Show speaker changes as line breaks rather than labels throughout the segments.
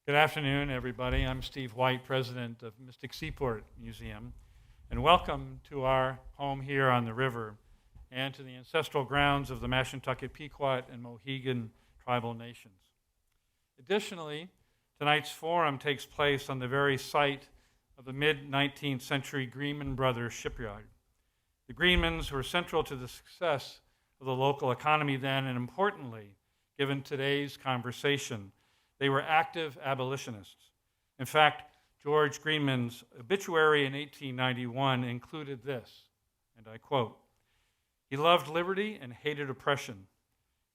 Good afternoon, everybody. I'm Steve White, president of Mystic Seaport Museum, and welcome to our home here on the river and to the ancestral grounds of the Mashantucket, Pequot, and Mohegan tribal nations. Additionally, tonight's forum takes place on the very site of the mid-19th century Greenman Brothers shipyard. The Greenmans were central to the success of the local economy then, and importantly, given today's conversation, they were active abolitionists. In fact, George Greenman's obituary in 1891 included this, and I quote, "He loved liberty and hated oppression.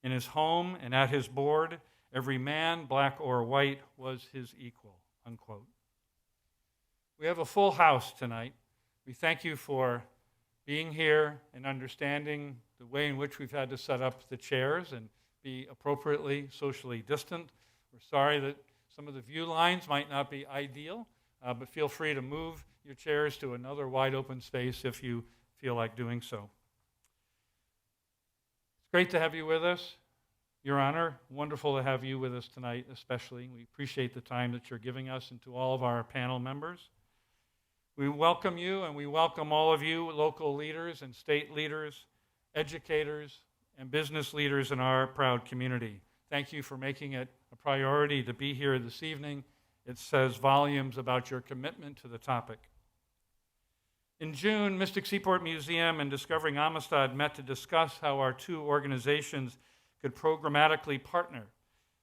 In his home and at his board, every man, black or white, was his equal," unquote. We have a full house tonight. We thank you for being here and understanding the way in which we've had to set up the chairs and be appropriately socially distant. We're sorry that some of the view lines might not be ideal, but feel free to move your chairs to another wide open space if you feel like doing so. It's great to have you with us, Your Honor. Wonderful to have you with us tonight, especially. We appreciate the time that you're giving us and to all of our panel members. We welcome you, and we welcome all of you, local leaders and state leaders, educators, and business leaders in our proud community. Thank you for making it a priority to be here this evening. It says volumes about your commitment to the topic. In June, Mystic Seaport Museum and Discovering Amistad met to discuss how our two organizations could programmatically partner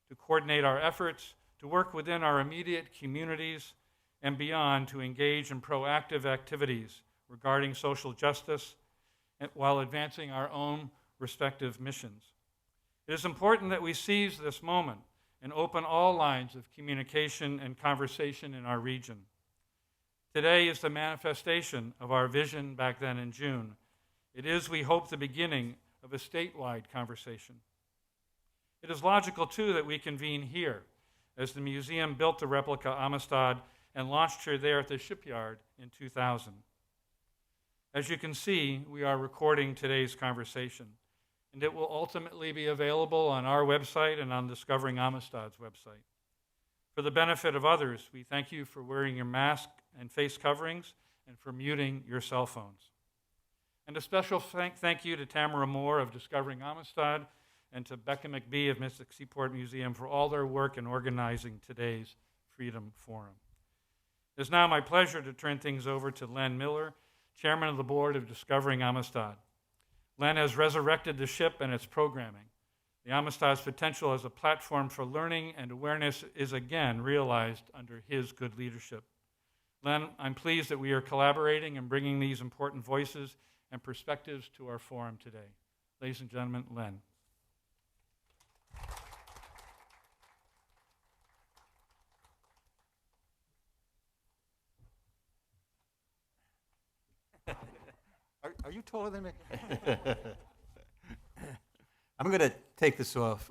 to coordinate our efforts, to work within our immediate communities and beyond to engage in proactive activities regarding social justice while advancing our own respective missions. It is important that we seize this moment and open all lines of communication and conversation in our region. Today is the manifestation of our vision back then in June. It is, we hope, the beginning of a statewide conversation. It is logical, too, that we convene here, as the museum built the replica Amistad and launched her there at the shipyard in 2000. As you can see, we are recording today's conversation, and it will ultimately be available on our website and on Discovering Amistad's website. For the benefit of others, we thank you for wearing your mask and face coverings and for muting your cell phones. And a special thank you to Tamara Moore of Discovering Amistad and to Becca McBee of Mystic Seaport Museum for all their work in organizing today's Freedom Forum. It is now my pleasure to turn things over to Len Miller, Chairman of the Board of Discovering Amistad. Len has resurrected the ship and its programming. The Amistad's potential as a platform for learning and awareness is again realized under his good leadership. Len, I'm pleased that we are collaborating and bringing these important voices and perspectives to our forum today. Ladies and gentlemen, Len.
Are you taller than me? I'm going to take this off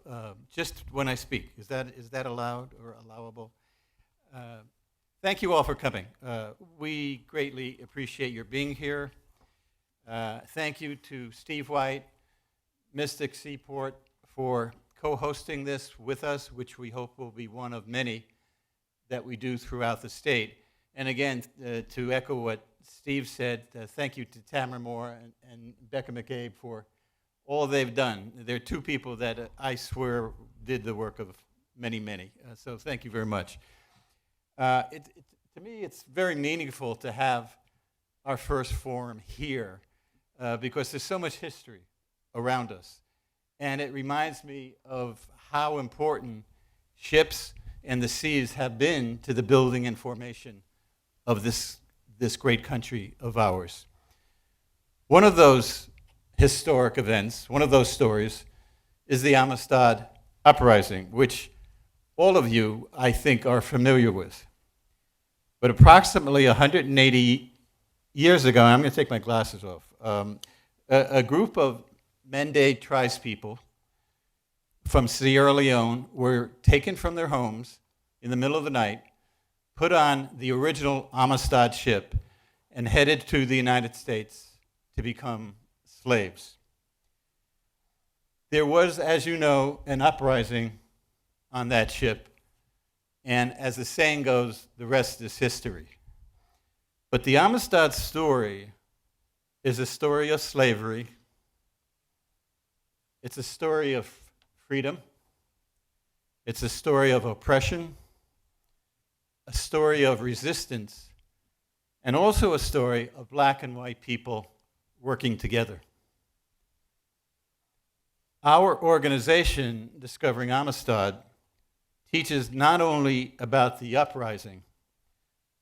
just when I speak. Is that allowed or allowable? Thank you all for coming. We greatly appreciate your being here. Thank you to Steve White, Mystic Seaport, for co-hosting this with us, which we hope will be one of many that we do throughout the state. And again, to echo what Steve said, thank you to Tamara Moore and Becca McCabe for all they've done. They're two people that I swear did the work of many, many. So thank you very much. To me, it's very meaningful to have our first forum here because there's so much history around us. And it reminds me of how important ships and the seas have been to the building and formation of this great country of ours. One of those historic events, one of those stories, is the Amistad Uprising, which all of you, I think, are familiar with. But approximately 180 years ago, I'm going to take my glasses off, a group of Mende tribespeople from Sierra Leone were taken from their homes in the middle of the night, put on the original Amistad ship, and headed to the United States to become slaves. There was, as you know, an uprising on that ship And as the saying goes, the rest is history. But the Amistad story is a story of slavery. It's a story of freedom. It's a story of oppression, a story of resistance, and also a story of black and white people working together. Our organization, Discovering Amistad, teaches not only about the uprising,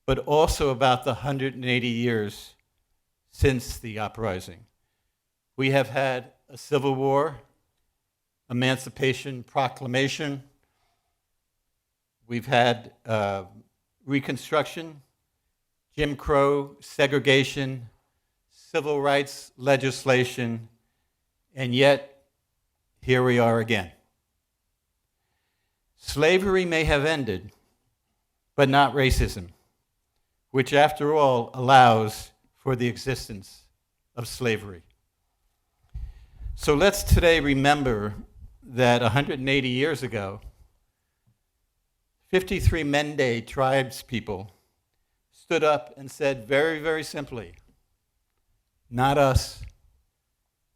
but also about the 180 years since the uprising. We have had a civil war, Emancipation Proclamation. We've had Reconstruction, Jim Crow, segregation, civil rights legislation, and yet here we are again. Slavery may have ended, but not racism, which after all allows for the existence of slavery. So let's today remember that 180 years ago, 53 Mende tribes people stood up and said very, very simply, not us,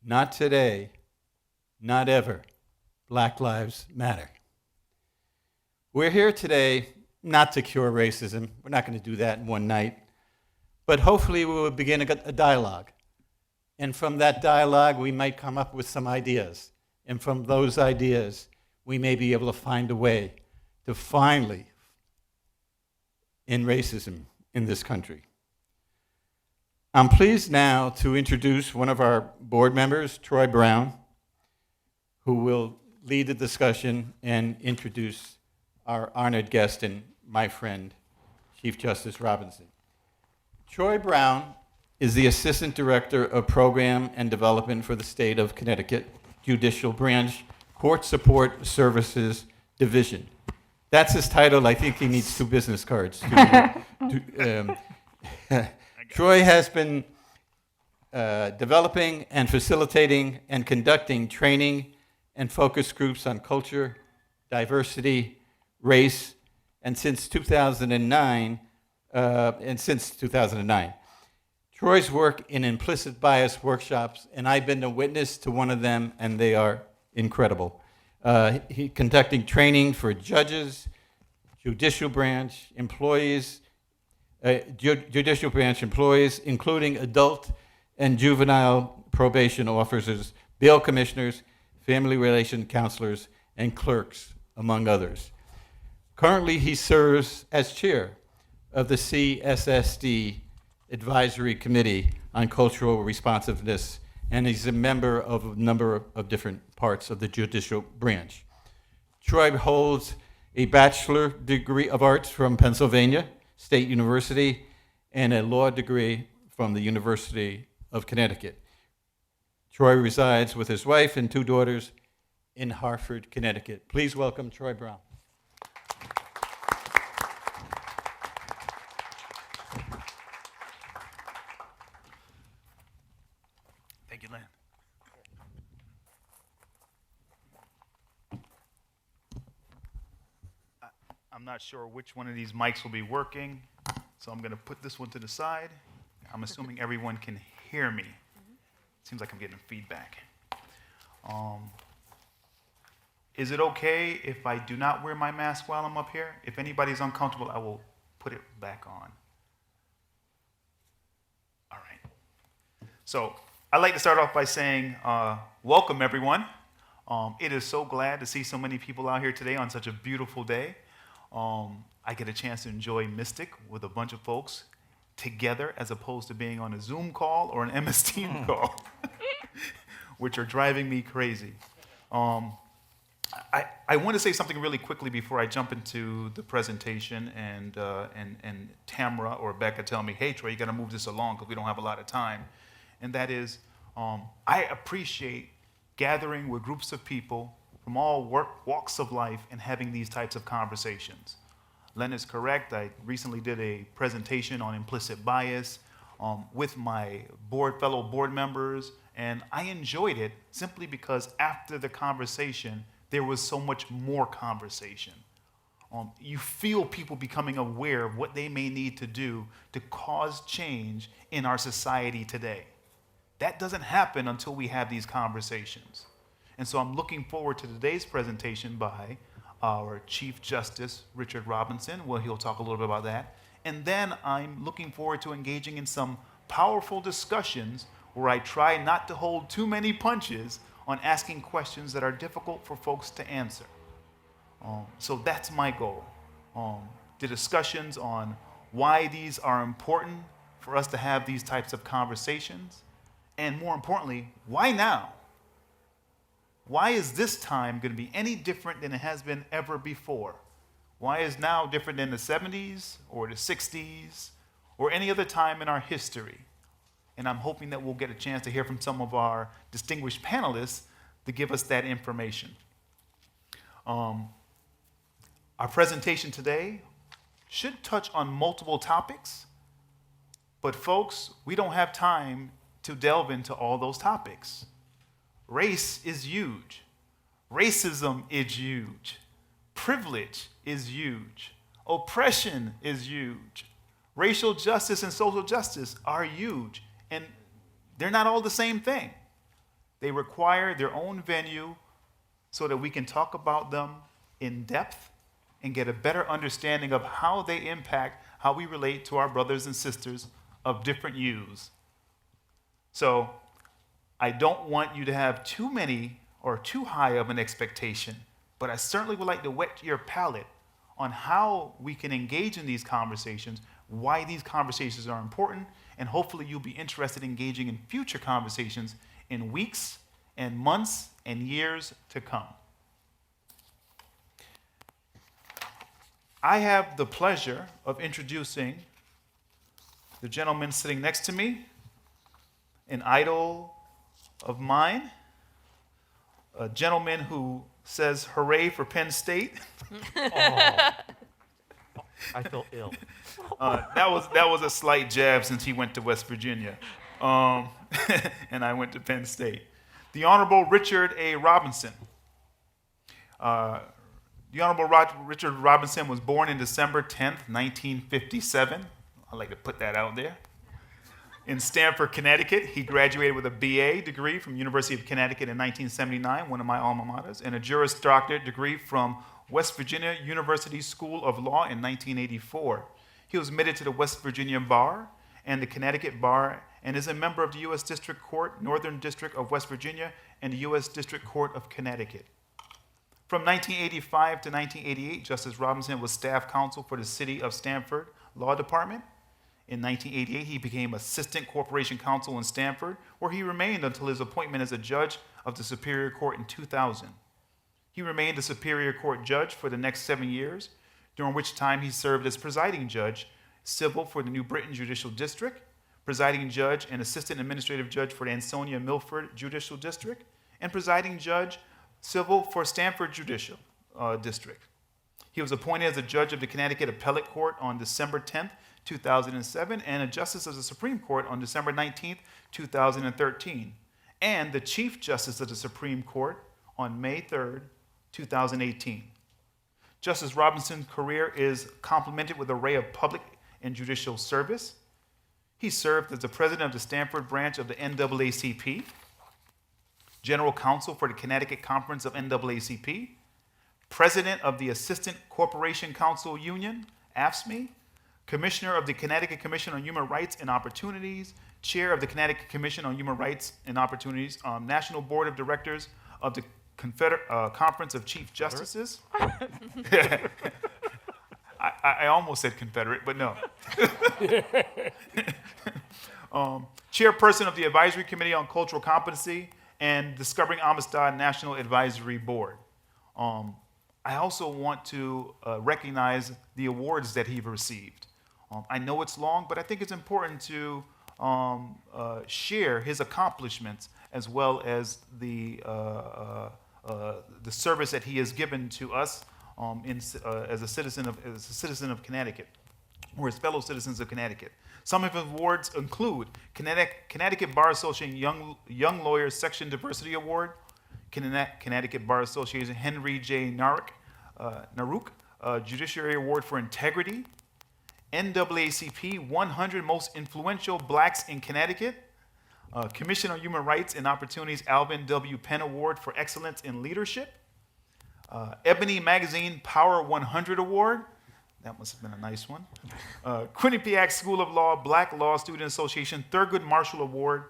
not today, not ever. Black lives matter. We're here today not to cure racism. We're not going to do that in one night. But hopefully we will begin a dialogue. And from that dialogue, we might come up with some ideas. And from those ideas, we may be able to find a way to finally end racism in this country. I'm pleased now to introduce one of our board members, Troy Brown, who will lead the discussion and introduce our honored guest and my friend, Chief Justice Robinson. Troy Brown is the Assistant Director of Program and Development for the State of Connecticut Judicial Branch Court Support Services Division. That's his title. I think he needs 2 business cards. Troy has been developing and facilitating and conducting training and focus groups on culture, diversity, race, and since 2009, Troy's work in implicit bias workshops, and I've been a witness to one of them, and they are incredible. He conducting training for judges, judicial branch employees, including adult and juvenile probation officers, bail commissioners, family relation counselors, and clerks, among others. Currently, he serves as chair of the CSSD Advisory Committee on Cultural Responsiveness, and he's a member of a number of different parts of the judicial branch. Troy holds a Bachelor degree of Arts from Pennsylvania State University and a law degree from the University of Connecticut. Troy resides with his wife and 2 daughters in Hartford, Connecticut. Please welcome Troy Brown.
Thank you, Lynn. I'm not sure which one of these mics will be working, so I'm going to put this one to the side. I'm assuming everyone can hear me. Seems like I'm getting feedback. Is it okay if I do not wear my mask while I'm up here? If anybody's uncomfortable, I will put it back on. All right. So I'd like to start off by saying welcome, everyone. It is so glad to see so many people out here today on such a beautiful day. I get a chance to enjoy Mystic with a bunch of folks together as opposed to being on a Zoom call or an MS Team call, which are driving me crazy. I want to say something really quickly before I jump into the presentation and Tamara or Becca tell me, hey, Troy, you got to move this along because we don't have a lot of time. And that is, I appreciate gathering with groups of people from all walks of life and having these types of conversations. Len is correct. I recently did a presentation on implicit bias with my fellow board members, and I enjoyed it simply because after the conversation, there was so much more conversation. you feel people becoming aware of what they may need to do to cause change in our society today. That doesn't happen until we have these conversations. And so I'm looking forward to today's presentation by our Chief Justice, Richard Robinson. Well, he'll talk a little bit about that. And then I'm looking forward to engaging in some powerful discussions where I try not to hold too many punches on asking questions that are difficult for folks to answer. So that's my goal. The discussions on why these are important for us to have these types of conversations, and more importantly, why now? Why is this time going to be any different than it has been ever before? Why is now different than the 70s or the 60s or any other time in our history? And I'm hoping that we'll get a chance to hear from some of our distinguished panelists to give us that information. Our presentation today should touch on multiple topics, but folks, we don't have time to delve into all those topics. Race is huge. Racism is huge. Privilege is huge. Oppression is huge. Racial justice and social justice are huge, and they're not all the same thing. They require their own venue so that we can talk about them in depth and get a better understanding of how they impact how we relate to our brothers and sisters of different hues. So I don't want you to have too many or too high of an expectation, but I certainly would like to whet your palate on how we can engage in these conversations, why these conversations are important, and hopefully you'll be interested in engaging in future conversations in weeks and months and years to come. I have the pleasure of introducing the gentleman sitting next to me, an idol of mine, a gentleman who says hooray for Penn State.
I feel ill.
That was a slight jab since he went to West Virginia, and I went to Penn State. The Honorable Richard A. Robinson. The Honorable Richard Robinson was born in December 10th, 1957. I'd like to put that out there. In Stamford, Connecticut, he graduated with a BA degree from University of Connecticut in 1979, one of my alma maters, and a Juris Doctorate degree from West Virginia University School of Law in 1984. He was admitted to the West Virginia Bar and the Connecticut Bar and is a member of the U.S. District Court, Northern District of West Virginia, and the U.S. District Court of Connecticut. From 1985 to 1988, Justice Robinson was staff counsel for the City of Stamford Law Department. In 1988, he became Assistant Corporation Counsel in Stamford, where he remained until his appointment as a judge of the Superior Court in 2000. He remained a Superior Court judge for the next 7 years, during which time he served as presiding judge, civil for the New Britain Judicial District, presiding judge and assistant administrative judge for the Antonia Milford Judicial District, and presiding judge, civil for Stamford Judicial District. He was appointed as a judge of the Connecticut Appellate Court on December 10th, 2007, and a justice of the Supreme Court on December 19th, 2013, and the Chief Justice of the Supreme Court on May 3rd, 2018. Justice Robinson's career is complemented with an array of public and judicial service. He served as the president of the Stamford branch of the NAACP, general counsel for the Connecticut Conference of NAACP, president of the Assistant Corporation Counsel Union, AFSCME, commissioner of the Connecticut Commission on Human Rights and Opportunities, chair of the Connecticut Commission on Human Rights and Opportunities, National Board of Directors of the Conference of Chief Justices. I almost said Confederate, but no. Chairperson of the Advisory Committee on Cultural Competency and Discovering Amistad National Advisory Board. I also want to recognize the awards that he received. I know it's long, but I think it's important to share his accomplishments as well as the service that he has given to us as a citizen of Connecticut, or as fellow citizens of Connecticut. Some of his awards include Connecticut Bar Association Young Lawyers Section Diversity Award, Connecticut Bar Association Henry J. Naruk Judiciary Award for Integrity, NAACP 100 Most Influential Blacks in Connecticut, Commission on Human Rights and Opportunities Alvin W. Penn Award for Excellence in Leadership, Ebony Magazine Power 100 Award. That must have been a nice one. Quinnipiac School of Law Black Law Student Association Thurgood Marshall Award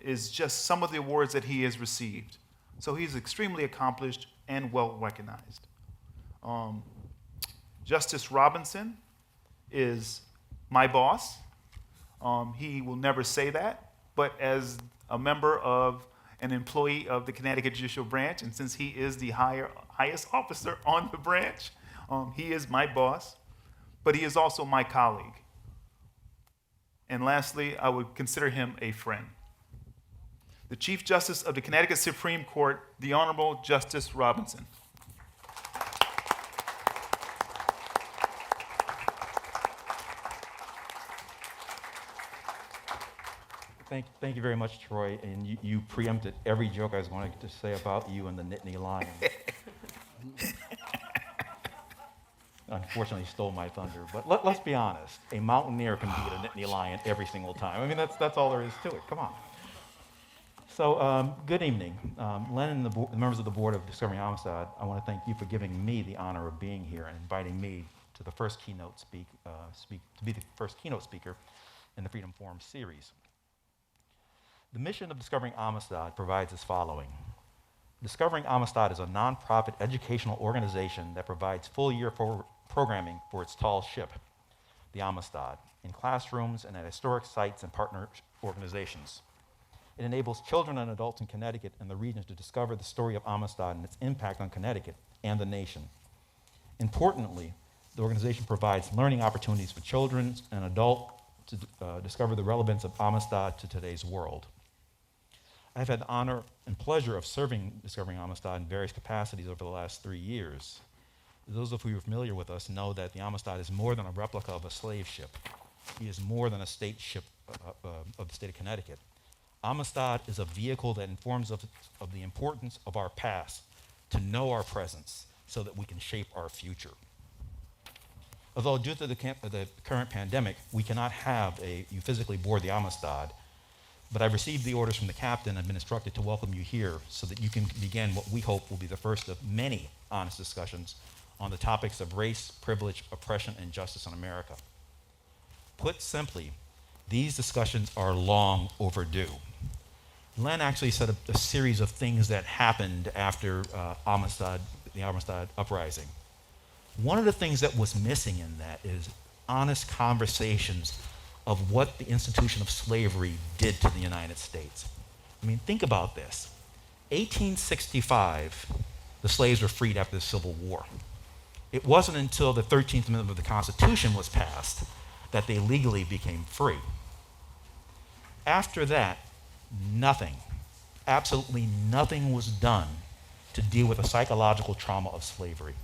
is just some of the awards that he has received. So he's extremely accomplished and well recognized. Justice Robinson is my boss. He will never say that, but as a member of an employee of the Connecticut Judicial Branch, and since he is the highest officer on the branch, he is my boss, but he is also my colleague. And lastly, I would consider him a friend. The Chief Justice of the Connecticut Supreme Court, the Honorable Justice Robinson.
Thank you very much, Troy. And you preempted every joke I was going to say about you and the Nittany Lion. Unfortunately, stole my thunder. But let's be honest. A mountaineer can beat a Nittany Lion every single time. I mean, that's all there is to it. Come on. So, good evening. Len and the members of the board of Discovering Amistad, I want to thank you for giving me the honor of being here and inviting me to the first keynote to be the first keynote speaker in the Freedom Forum series. The mission of Discovering Amistad provides as following. Discovering Amistad is a nonprofit educational organization that provides full-year programming for its tall ship, the Amistad, in classrooms and at historic sites and partner organizations. It enables children and adults in Connecticut and the region to discover the story of Amistad and its impact on Connecticut and the nation. Importantly, the organization provides learning opportunities for children and adults to discover the relevance of Amistad to today's world. I've had the honor and pleasure of serving Discovering Amistad in various capacities over the last 3 years. Those of you who are familiar with us know that the Amistad is more than a replica of a slave ship. He is more than a state ship of the state of Connecticut. Amistad is a vehicle that informs of the importance of our past, to know our presence, so that we can shape our future. Although due to the current pandemic, we cannot have you physically board the Amistad, but I've received the orders from the captain and been instructed to welcome you here so that you can begin what we hope will be the first of many honest discussions on the topics of race, privilege, oppression, and justice in America. Put simply, these discussions are long overdue. Len actually set up a series of things that happened after the Amistad Uprising. One of the things that was missing in that is honest conversations of what the institution of slavery did to the United States. I mean, think about this. 1865, the slaves were freed after the Civil War. It wasn't until the 13th Amendment of the Constitution was passed that they legally became free. After that, nothing, absolutely nothing was done to deal with the psychological trauma of slavery,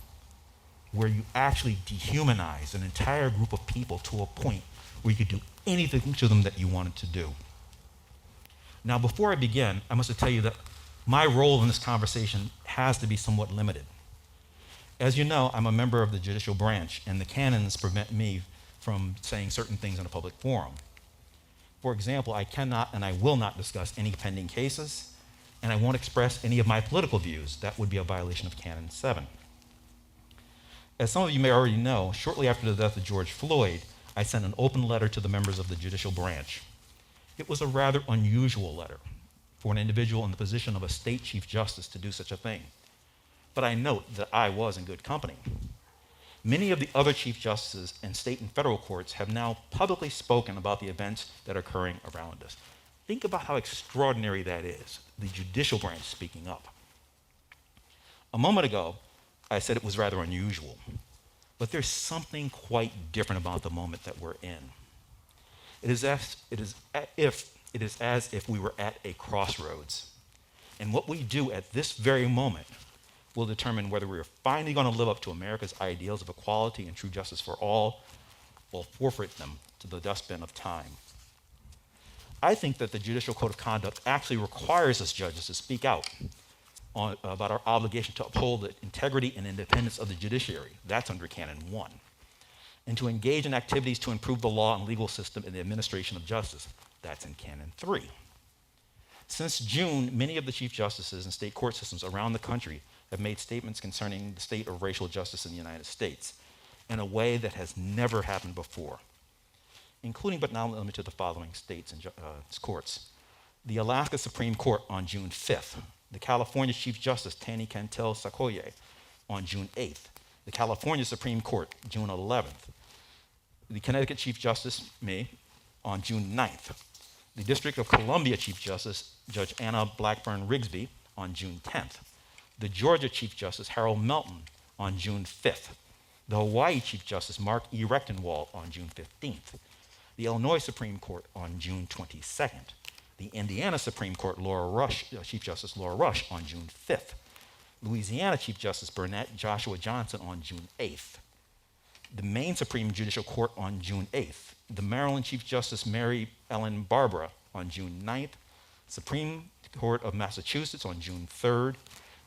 where you actually dehumanize an entire group of people to a point where you could do anything to them that you wanted to do. Now, before I begin, I must tell you that my role in this conversation has to be somewhat limited. As you know, I'm a member of the judicial branch, and the canons prevent me from saying certain things in a public forum. For example, I cannot and I will not discuss any pending cases, and I won't express any of my political views. That would be a violation of Canon 7. As some of you may already know, shortly after the death of George Floyd, I sent an open letter to the members of the judicial branch. It was a rather unusual letter for an individual in the position of a state chief justice to do such a thing. But I note that I was in good company. Many of the other chief justices in state and federal courts have now publicly spoken about the events that are occurring around us. Think about how extraordinary that is, the judicial branch speaking up. A moment ago, I said it was rather unusual, but there's something quite different about the moment that we're in. It is as if we were at a crossroads, and what we do at this very moment will determine whether we are finally going to live up to America's ideals of equality and true justice for all, or forfeit them to the dustbin of time. I think that the Judicial Code of Conduct actually requires us judges to speak out. about our obligation to uphold the integrity and independence of the judiciary. That's under Canon 1. And to engage in activities to improve the law and legal system in the administration of justice. That's in Canon 3. Since June, many of the Chief Justices and state court systems around the country have made statements concerning the state of racial justice in the United States in a way that has never happened before, including but not limited to the following states and courts. The Alaska Supreme Court on June 5th, the California Chief Justice Tani Cantel Sakoye on June 8th, the California Supreme Court June 11th, the Connecticut Chief Justice, me, on June 9th, the District of Columbia Chief Justice Judge Anna Blackburn Rigsby on June 10th, the Georgia Chief Justice Harold Melton on June 5th, the Hawaii Chief Justice Mark E. Rechtenwald on June 15th, the Illinois Supreme Court on June 22nd, the Indiana Supreme Court Chief Justice Laura Rush on June 5th, Louisiana Chief Justice Burnett Joshua Johnson on June 8th, the Maine Supreme Judicial Court on June 8th, the Maryland Chief Justice Mary Ellen Barbara on June 9th, Supreme Court of Massachusetts on June 3rd,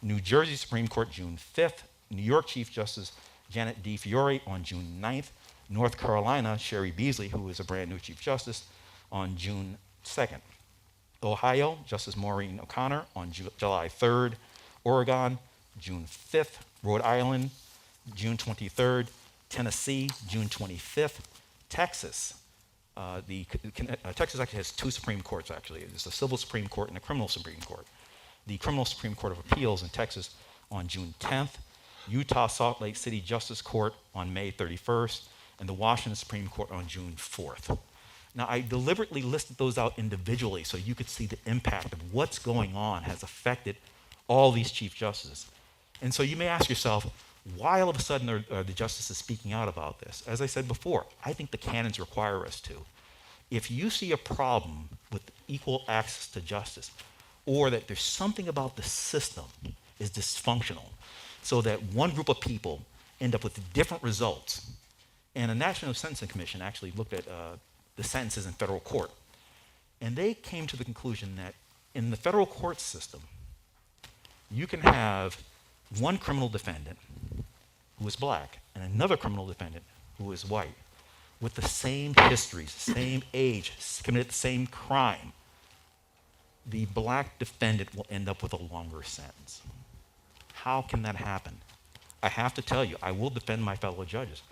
New Jersey Supreme Court June 5th, New York Chief Justice Janet D. Fiore on June 9th, North Carolina Sherry Beasley, who is a brand new Chief Justice, on June 2nd, Ohio Justice Maureen O'Connor on July 3rd, Oregon June 5th, Rhode Island June 23rd, Tennessee June 25th, Texas. Texas actually has two Supreme Courts, actually. There's the Civil Supreme Court and the Criminal Supreme Court. The Criminal Supreme Court of Appeals in Texas on June 10th, Utah Salt Lake City Justice Court on May 31st, and the Washington Supreme Court on June 4th. Now, I deliberately listed those out individually so you could see the impact of what's going on has affected all these Chief Justices. And so you may ask yourself, why all of a sudden are the justices speaking out about this? As I said before, I think the canons require us to. If you see a problem with equal access to justice, or that there's something about the system is dysfunctional, so that one group of people end up with different results. And the National Sentencing Commission actually looked at the sentences in federal court, and they came to the conclusion that in the federal court system, you can have one criminal defendant who is black and another criminal defendant who is white with the same histories, same age, committed the same crime. The black defendant will end up with a longer sentence. How can that happen? I have to tell you, I will defend my fellow judges.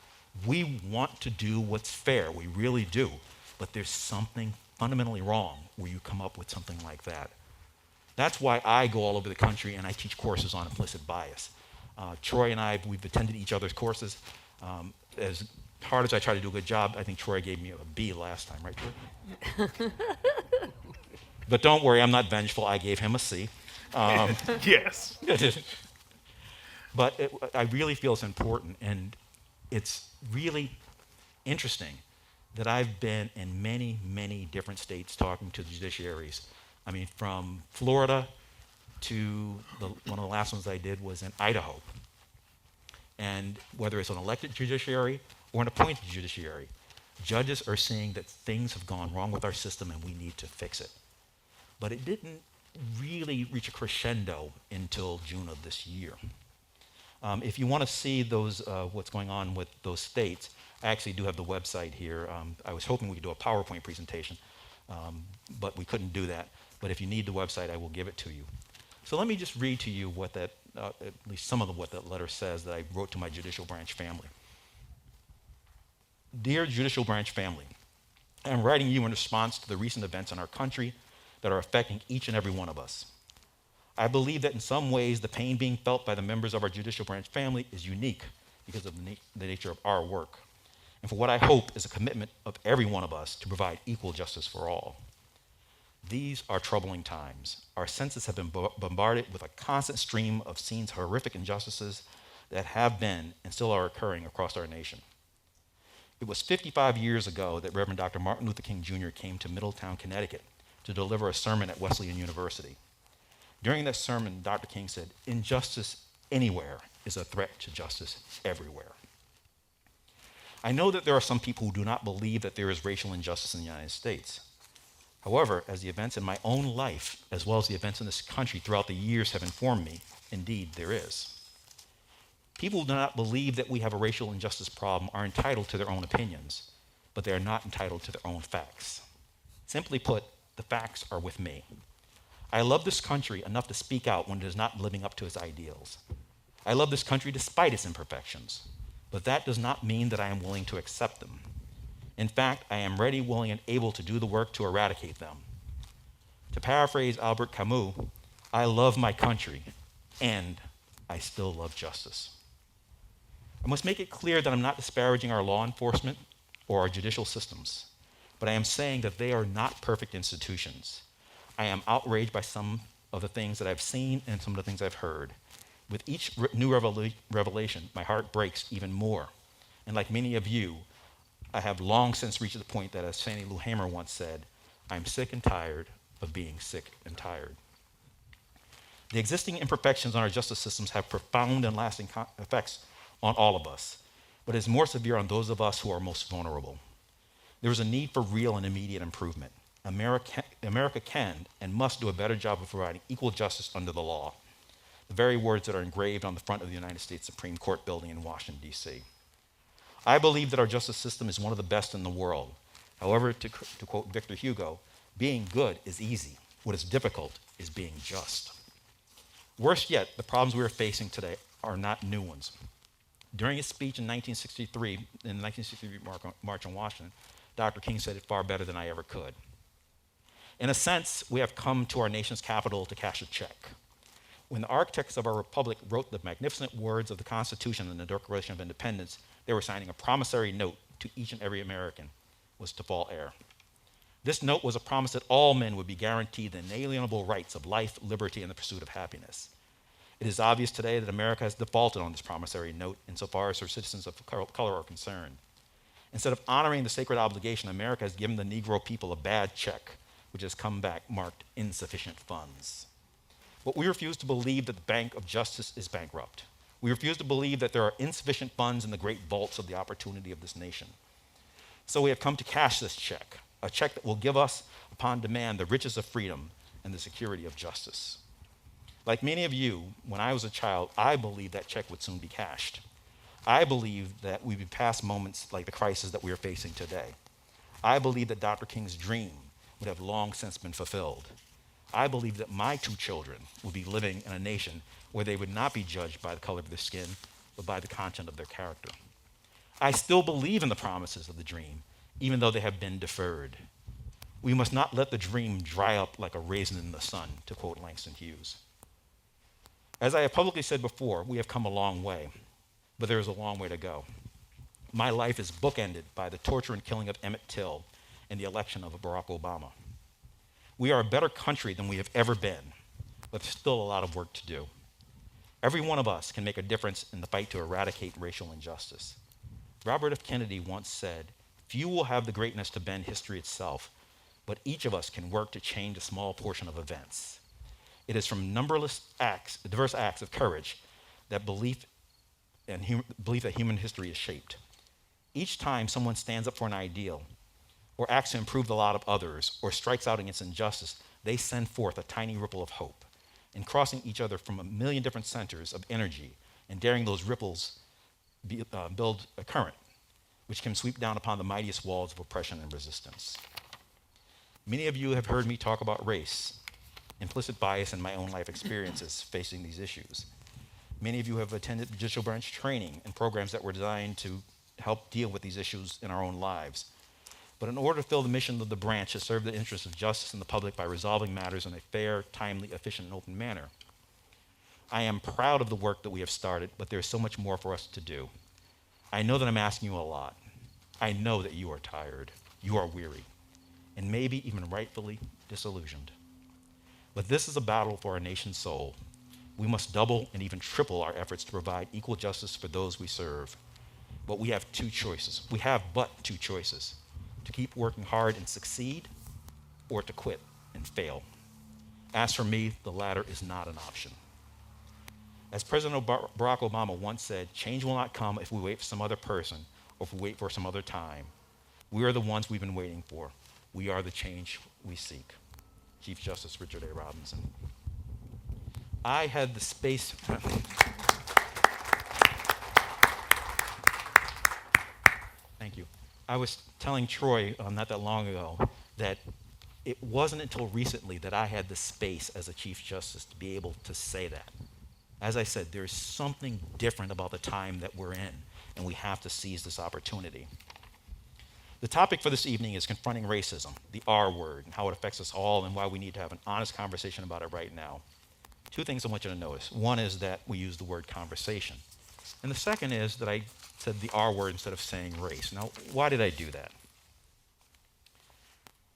We want to do what's fair, we really do, but there's something fundamentally wrong where you come up with something like that. That's why I go all over the country and I teach courses on implicit bias. Troy and I, we've attended each other's courses. As hard as I try to do a good job, I think Troy gave me a B last time, right, Troy? But don't worry, I'm not vengeful. I gave him a C.
Yes.
But I really feel it's important, and it's really interesting that I've been in many, many different states talking to the judiciaries. I mean, from Florida to one of the last ones I did was in Idaho. And whether it's an elected judiciary or an appointed judiciary, judges are seeing that things have gone wrong with our system and we need to fix it. But it didn't really reach a crescendo until June of this year. If you want to see those, what's going on with those states, I actually do have the website here. I was hoping we could do a PowerPoint presentation, but we couldn't do that. But if you need the website, I will give it to you. So let me just read to you what that, at least some of what that letter says that I wrote to my judicial branch family. Dear judicial branch family, I'm writing you in response to the recent events in our country that are affecting each and every one of us. I believe that in some ways the pain being felt by the members of our judicial branch family is unique because of the nature of our work, and for what I hope is a commitment of every one of us to provide equal justice for all. These are troubling times. Our senses have been bombarded with a constant stream of scenes of horrific injustices that have been and still are occurring across our nation. It was 55 years ago that Reverend Dr. Martin Luther King Jr. came to Middletown, Connecticut to deliver a sermon at Wesleyan University. During that sermon, Dr. King said, "Injustice anywhere is a threat to justice everywhere." I know that there are some people who do not believe that there is racial injustice in the United States. However, as the events in my own life, as well as the events in this country throughout the years have informed me, indeed there is. People who do not believe that we have a racial injustice problem are entitled to their own opinions, but they are not entitled to their own facts. Simply put, the facts are with me. I love this country enough to speak out when it is not living up to its ideals. I love this country despite its imperfections, but that does not mean that I am willing to accept them. In fact, I am ready, willing, and able to do the work to eradicate them. To paraphrase Albert Camus, I love my country, and I still love justice. I must make it clear that I'm not disparaging our law enforcement or our judicial systems, but I am saying that they are not perfect institutions. I am outraged by some of the things that I've seen and some of the things I've heard. With each new revelation, my heart breaks even more. And like many of you, I have long since reached the point that, as Fannie Lou Hamer once said, I'm sick and tired of being sick and tired. The existing imperfections in our justice systems have profound and lasting effects on all of us, but it's more severe on those of us who are most vulnerable. There is a need for real and immediate improvement. America can and must do a better job of providing equal justice under the law, the very words that are engraved on the front of the United States Supreme Court building in Washington, D.C. I believe that our justice system is one of the best in the world. However, to quote Victor Hugo, being good is easy. What is difficult is being just. Worse yet, the problems we are facing today are not new ones. During his speech in the 1963 March on Washington, Dr. King said it far better than I ever could. In a sense, we have come to our nation's capital to cash a check. When the architects of our republic wrote the magnificent words of the Constitution and the Declaration of Independence, they were signing a promissory note to each and every American, was to fall heir. This note was a promise that all men would be guaranteed the inalienable rights of life, liberty, and the pursuit of happiness. It is obvious today that America has defaulted on this promissory note insofar as her citizens of color are concerned. Instead of honoring the sacred obligation, America has given the Negro people a bad check, which has come back marked insufficient funds. But we refuse to believe that the Bank of Justice is bankrupt. We refuse to believe that there are insufficient funds in the great vaults of the opportunity of this nation. So we have come to cash this check, a check that will give us, upon demand, the riches of freedom and the security of justice. Like many of you, when I was a child, I believed that check would soon be cashed. I believed that we would pass moments like the crisis that we are facing today. I believed that Dr. King's dream would have long since been fulfilled. I believed that my two children would be living in a nation where they would not be judged by the color of their skin, but by the content of their character. I still believe in the promises of the dream, even though they have been deferred. We must not let the dream dry up like a raisin in the sun, to quote Langston Hughes. As I have publicly said before, we have come a long way, but there is a long way to go. My life is bookended by the torture and killing of Emmett Till and the election of Barack Obama. We are a better country than we have ever been, but there's still a lot of work to do. Every one of us can make a difference in the fight to eradicate racial injustice. Robert F. Kennedy once said, "Few will have the greatness to bend history itself, but each of us can work to change a small portion of events." It is from numberless acts, diverse acts of courage, that belief that human history is shaped. Each time someone stands up for an ideal, or acts to improve the lot of others, or strikes out against injustice, they send forth a tiny ripple of hope, and crossing each other from a million different centers of energy, and daring those ripples build a current, which can sweep down upon the mightiest walls of oppression and resistance. Many of you have heard me talk about race, implicit bias, and my own life experiences facing these issues. Many of you have attended judicial branch training and programs that were designed to help deal with these issues in our own lives. But in order to fill the mission of the branch to serve the interests of justice in the public by resolving matters in a fair, timely, efficient, and open manner, I am proud of the work that we have started, but there's so much more for us to do. I know that I'm asking you a lot. I know that you are tired, you are weary, and maybe even rightfully disillusioned. But this is a battle for our nation's soul. We must double and even triple our efforts to provide equal justice for those we serve. But we have two choices. We have but two choices: to keep working hard and succeed, or to quit and fail. As for me, the latter is not an option. As President Barack Obama once said, change will not come if we wait for some other person or if we wait for some other time. We are the ones we've been waiting for. We are the change we seek. Chief Justice Richard A. Robinson. I had the space. Thank you. I was telling Troy not that long ago that it wasn't until recently that I had the space as a Chief Justice to be able to say that. As I said, there's something different about the time that we're in, and we have to seize this opportunity. The topic for this evening is confronting racism, the R word, and how it affects us all, and why we need to have an honest conversation about it right now. Two things I want you to notice. One is that we use the word conversation. And the second is that I said the R word instead of saying race. Now, why did I do that?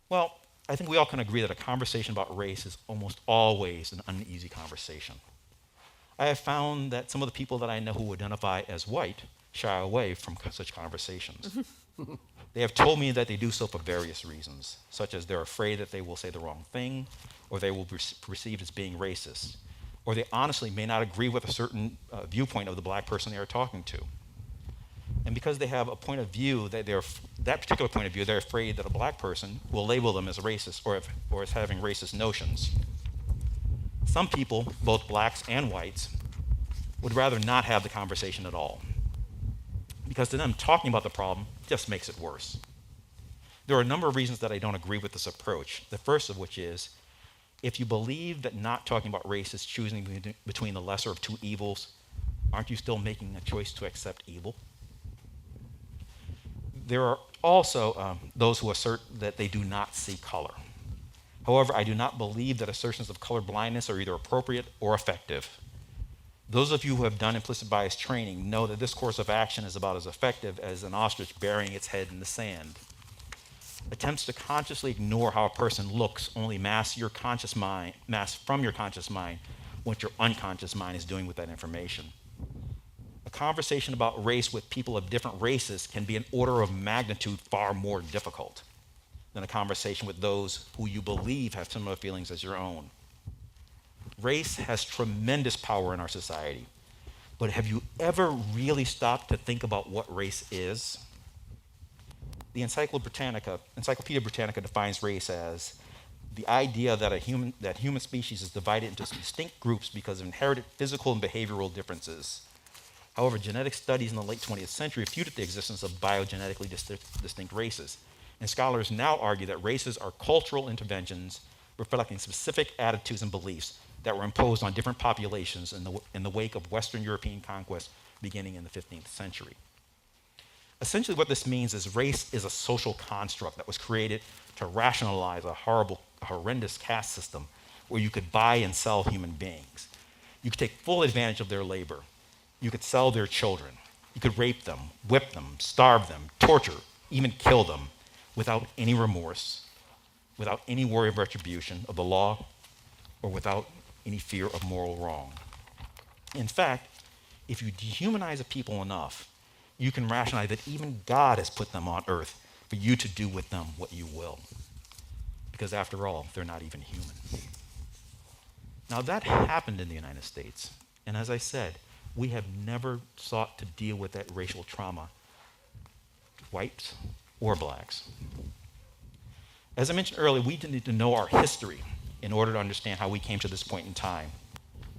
Well, I think we all can agree that a conversation about race is almost always an uneasy conversation. I have found that some of the people that I know who identify as white shy away from such conversations. They have told me that they do so for various reasons, such as they're afraid that they will say the wrong thing, or they will be perceived as being racist, or they honestly may not agree with a certain viewpoint of the black person they are talking to. And because they have a point of view, that particular point of view, they're afraid that a black person will label them as racist or as having racist notions. Some people, both blacks and whites, would rather not have the conversation at all, because to them, talking about the problem just makes it worse. There are a number of reasons that I don't agree with this approach. The first of which is, if you believe that not talking about race is choosing between the lesser of two evils, aren't you still making a choice to accept evil? There are also those who assert that they do not see color. However, I do not believe that assertions of color blindness are either appropriate or effective. Those of you who have done implicit bias training know that this course of action is about as effective as an ostrich burying its head in the sand. Attempts to consciously ignore how a person looks only mask from your conscious mind what your unconscious mind is doing with that information. A conversation about race with people of different races can be an order of magnitude far more difficult than a conversation with those who you believe have similar feelings as your own. Race has tremendous power in our society, but have you ever really stopped to think about what race is? The Encyclopedia Britannica defines race as the idea that human species is divided into distinct groups because of inherited physical and behavioral differences. However, genetic studies in the late 20th century refuted the existence of biogenetically distinct races, and scholars now argue that races are cultural interventions reflecting specific attitudes and beliefs that were imposed on different populations in the wake of Western European conquest beginning in the 15th century. Essentially what this means is race is a social construct that was created to rationalize a horrendous caste system where you could buy and sell human beings. You could take full advantage of their labor. You could sell their children. You could rape them, whip them, starve them, torture, even kill them without any remorse, without any worry of retribution of the law, or without any fear of moral wrong. In fact, if you dehumanize a people enough, you can rationalize that even God has put them on earth for you to do with them what you will. Because after all, they're not even human. Now that happened in the United States. And as I said, we have never sought to deal with that racial trauma, whites or blacks. As I mentioned earlier, we need to know our history in order to understand how we came to this point in time.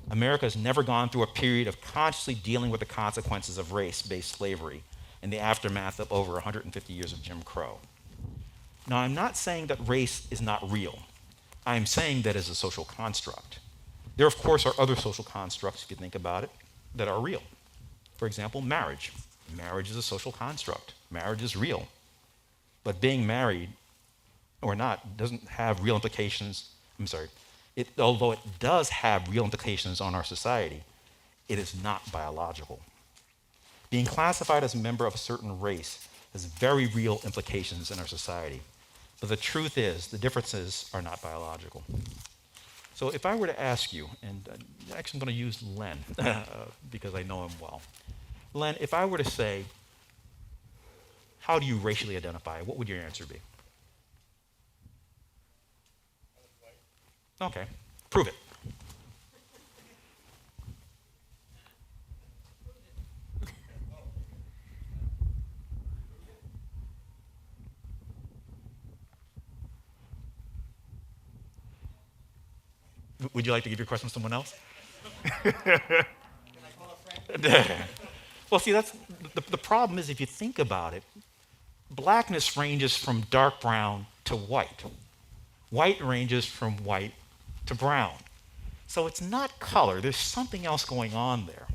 America has never gone through a period of consciously dealing with the consequences of race-based slavery in the aftermath of over 150 years of Jim Crow. Now, I'm not saying that race is not real. I'm saying that it's a social construct. There, of course, are other social constructs, if you think about it, that are real. For example, marriage. Marriage is a social construct. Marriage is real. But being married or not doesn't have real implications. Although it does have real implications on our society, it is not biological. Being classified as a member of a certain race has very real implications in our society. But the truth is, the differences are not biological. So if I were to ask you, and actually I'm going to use Len because I know him well. Len, if I were to say, how do you racially identify? What would your answer be? Okay, prove it. Would you like to give your question to someone else? Can I call a friend? Well, see, that's the problem is if you think about it, blackness ranges from dark brown to white. White ranges from white to brown. So it's not color. There's something else going on there.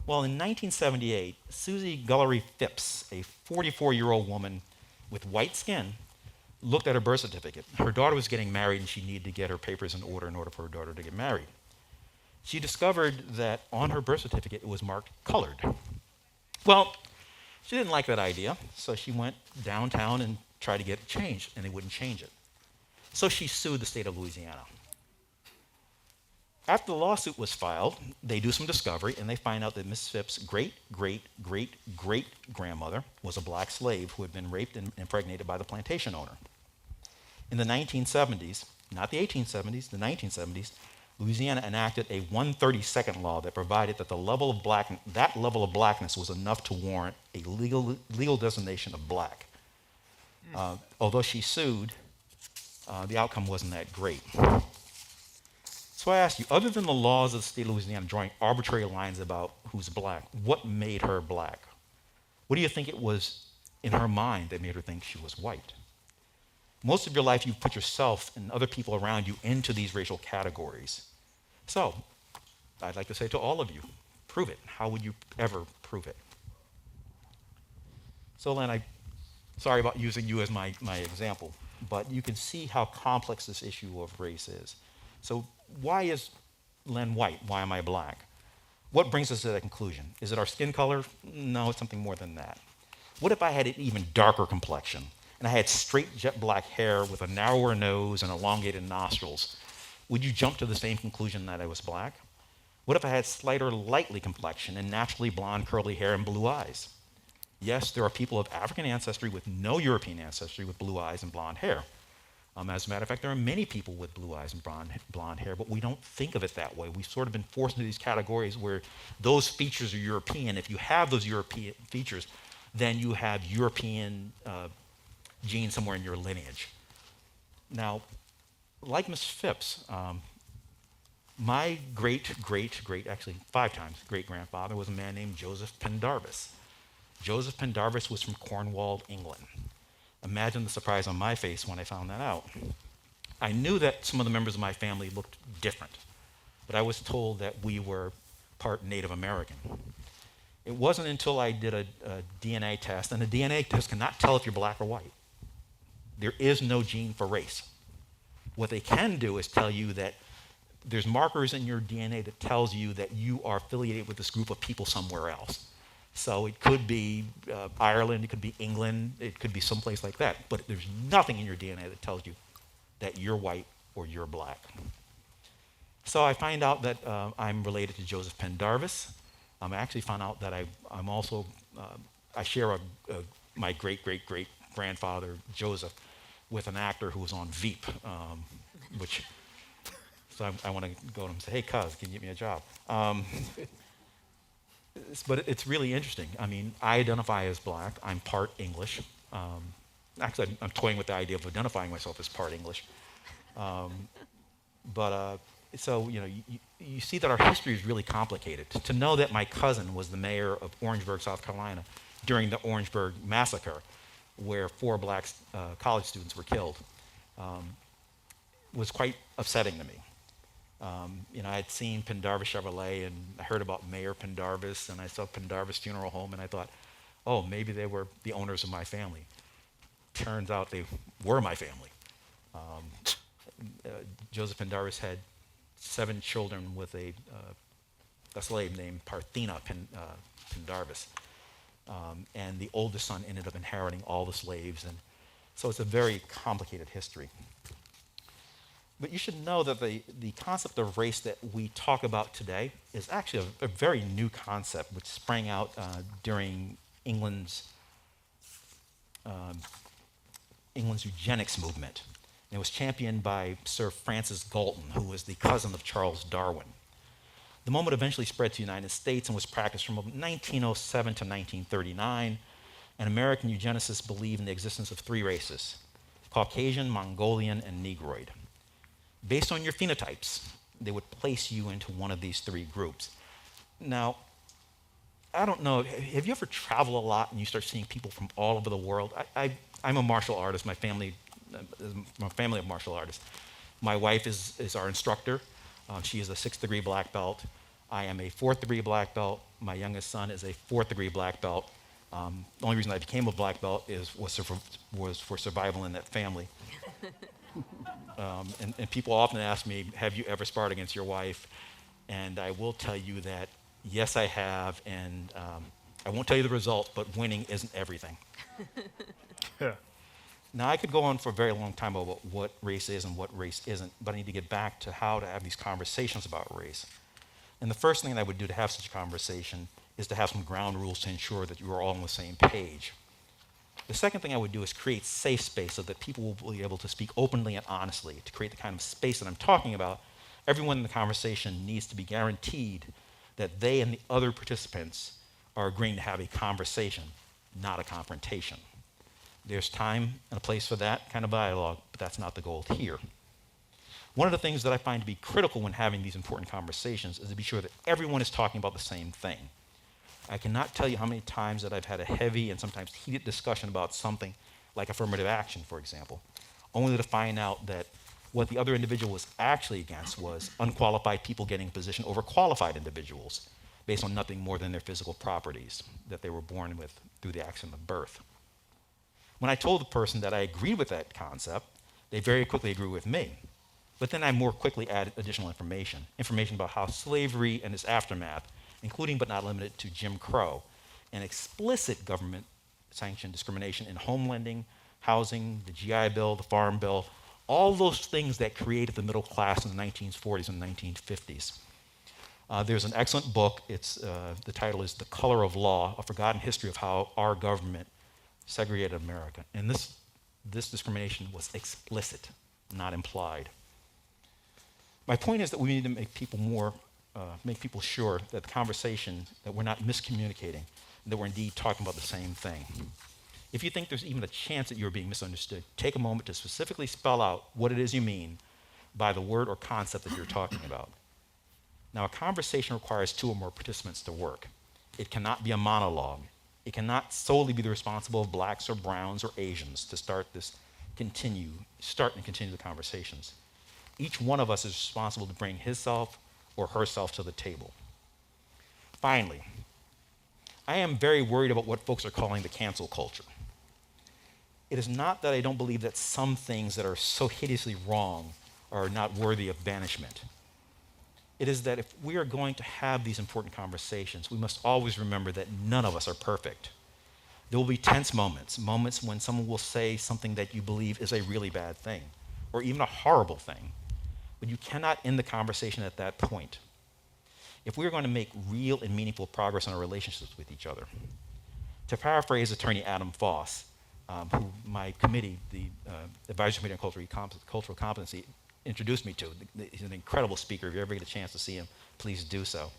Well, in 1978, Susie Gullery Phipps, a 44-year-old woman with white skin, looked at her birth certificate. Her daughter was getting married, and she needed to get her papers in order for her daughter to get married. She discovered that on her birth certificate, it was marked colored. Well, she didn't like that idea, so she went downtown and tried to get it changed, and they wouldn't change it. So she sued the state of Louisiana. After the lawsuit was filed, they do some discovery, and they find out that Miss Phipps' great-great-great-great-grandmother was a black slave who had been raped and impregnated by the plantation owner. In the 1970s, not the 1870s, the 1970s, Louisiana enacted a 132nd law that provided that that level of blackness was enough to warrant a legal designation of black. Although she sued, the outcome wasn't that great. So I ask you, other than the laws of the state of Louisiana drawing arbitrary lines about who's black, what made her black? What do you think it was in her mind that made her think she was white? Most of your life, you've put yourself and other people around you into these racial categories. So I'd like to say to all of you, prove it. How would you ever prove it? So Len, I'm sorry about using you as my example, but you can see how complex this issue of race is. So why is Len white? Why am I black? What brings us to that conclusion? Is it our skin color? No, it's something more than that. What if I had an even darker complexion, and I had straight jet black hair with a narrower nose and elongated nostrils? Would you jump to the same conclusion that I was black? What if I had slighter lightly complexion and naturally blonde curly hair and blue eyes? Yes, there are people of African ancestry with no European ancestry with blue eyes and blonde hair. As a matter of fact, there are many people with blue eyes and blonde hair, but we don't think of it that way. We've sort of been forced into these categories where those features are European. If you have those European features, then you have European genes somewhere in your lineage. Now, like Miss Phipps, my actually 5 times great-grandfather was a man named Joseph Pendarvis. Joseph Pendarvis was from Cornwall, England. Imagine the surprise on my face when I found that out. I knew that some of the members of my family looked different, but I was told that we were part Native American. It wasn't until I did a DNA test, and a DNA test cannot tell if you're black or white. There is no gene for race. What they can do is tell you that there's markers in your DNA that tells you that you are affiliated with this group of people somewhere else. So it could be Ireland, it could be England, it could be someplace like that. But there's nothing in your DNA that tells you that you're white or you're black. So I find out that I'm related to Joseph Pendarvis. I actually found out that I'm also, I share my great-great-great-grandfather, Joseph, with an actor who was on Veep, so I want to go to him and say, hey, cuz, can you get me a job? But it's really interesting. I mean, I identify as black. I'm part English. Actually, I'm toying with the idea of identifying myself as part English. So, you know, you see that our history is really complicated. To know that my cousin was the mayor of Orangeburg, South Carolina, during the Orangeburg massacre, where 4 black college students were killed, was quite upsetting to me. You know, I had seen Pendarvis Chevrolet, and I heard about Mayor Pendarvis, and I saw Pendarvis Funeral Home, and I thought, oh, maybe they were the owners of my family. Turns out they were my family. Joseph Pendarvis had 7 children with a slave named Parthena Pendarvis. And the oldest son ended up inheriting all the slaves. And so it's a very complicated history. But you should know that the concept of race that we talk about today is actually a very new concept which sprang out during England's eugenics movement. And it was championed by Sir Francis Galton, who was the cousin of Charles Darwin. The movement eventually spread to the United States and was practiced from 1907 to 1939. And American eugenicists believed in the existence of 3 races: Caucasian, Mongolian, and Negroid. Based on your phenotypes, they would place you into one of these three groups. Now, I don't know, have you ever traveled a lot and you start seeing people from all over the world? I'm a martial artist. My family of martial artists. My wife is our instructor. She is a 6th degree black belt. I am a 4th degree black belt. My youngest son is a 4th degree black belt. The only reason I became a black belt was for survival in that family. And people often ask me, have you ever sparred against your wife? And I will tell you that, yes, I have, and I won't tell you the result, but winning isn't everything.
Yeah.
Now, I could go on for a very long time about what race is and what race isn't, but I need to get back to how to have these conversations about race. And the first thing that I would do to have such a conversation is to have some ground rules to ensure that you are all on the same page. The second thing I would do is create safe space so that people will be able to speak openly and honestly. To create the kind of space that I'm talking about, everyone in the conversation needs to be guaranteed that they and the other participants are agreeing to have a conversation, not a confrontation. There's time and a place for that kind of dialogue, but that's not the goal here. One of the things that I find to be critical when having these important conversations is to be sure that everyone is talking about the same thing. I cannot tell you how many times that I've had a heavy and sometimes heated discussion about something like affirmative action, for example, only to find out that what the other individual was actually against was unqualified people getting a position over qualified individuals based on nothing more than their physical properties that they were born with through the accident of birth. When I told the person that I agreed with that concept, they very quickly agreed with me. But then I more quickly added additional information about how slavery and its aftermath, including but not limited to Jim Crow, and explicit government-sanctioned discrimination in home lending, housing, the GI Bill, the Farm Bill, all those things that created the middle class in the 1940s and 1950s. There's an excellent book. The title is The Color of Law, A Forgotten History of How Our Government Segregated America. And this discrimination was explicit, not implied. My point is that we need to make people sure that the conversation, that we're not miscommunicating, that we're indeed talking about the same thing. If you think there's even a chance that you're being misunderstood, take a moment to specifically spell out what it is you mean by the word or concept that you're talking about. Now, a conversation requires 2 or more participants to work. It cannot be a monologue. It cannot solely be the responsible of blacks or browns or Asians to start and continue the conversations. Each one of us is responsible to bring himself or herself to the table. Finally, I am very worried about what folks are calling the cancel culture. It is not that I don't believe that some things that are so hideously wrong are not worthy of banishment. It is that if we are going to have these important conversations, we must always remember that none of us are perfect. There will be tense moments when someone will say something that you believe is a really bad thing, or even a horrible thing. But you cannot end the conversation at that point. If we are going to make real and meaningful progress in our relationships with each other, to paraphrase attorney Adam Foss, who my committee, the Advisory Committee on Cultural Competency, introduced me to. He's an incredible speaker. If you ever get a chance to see him, please do so.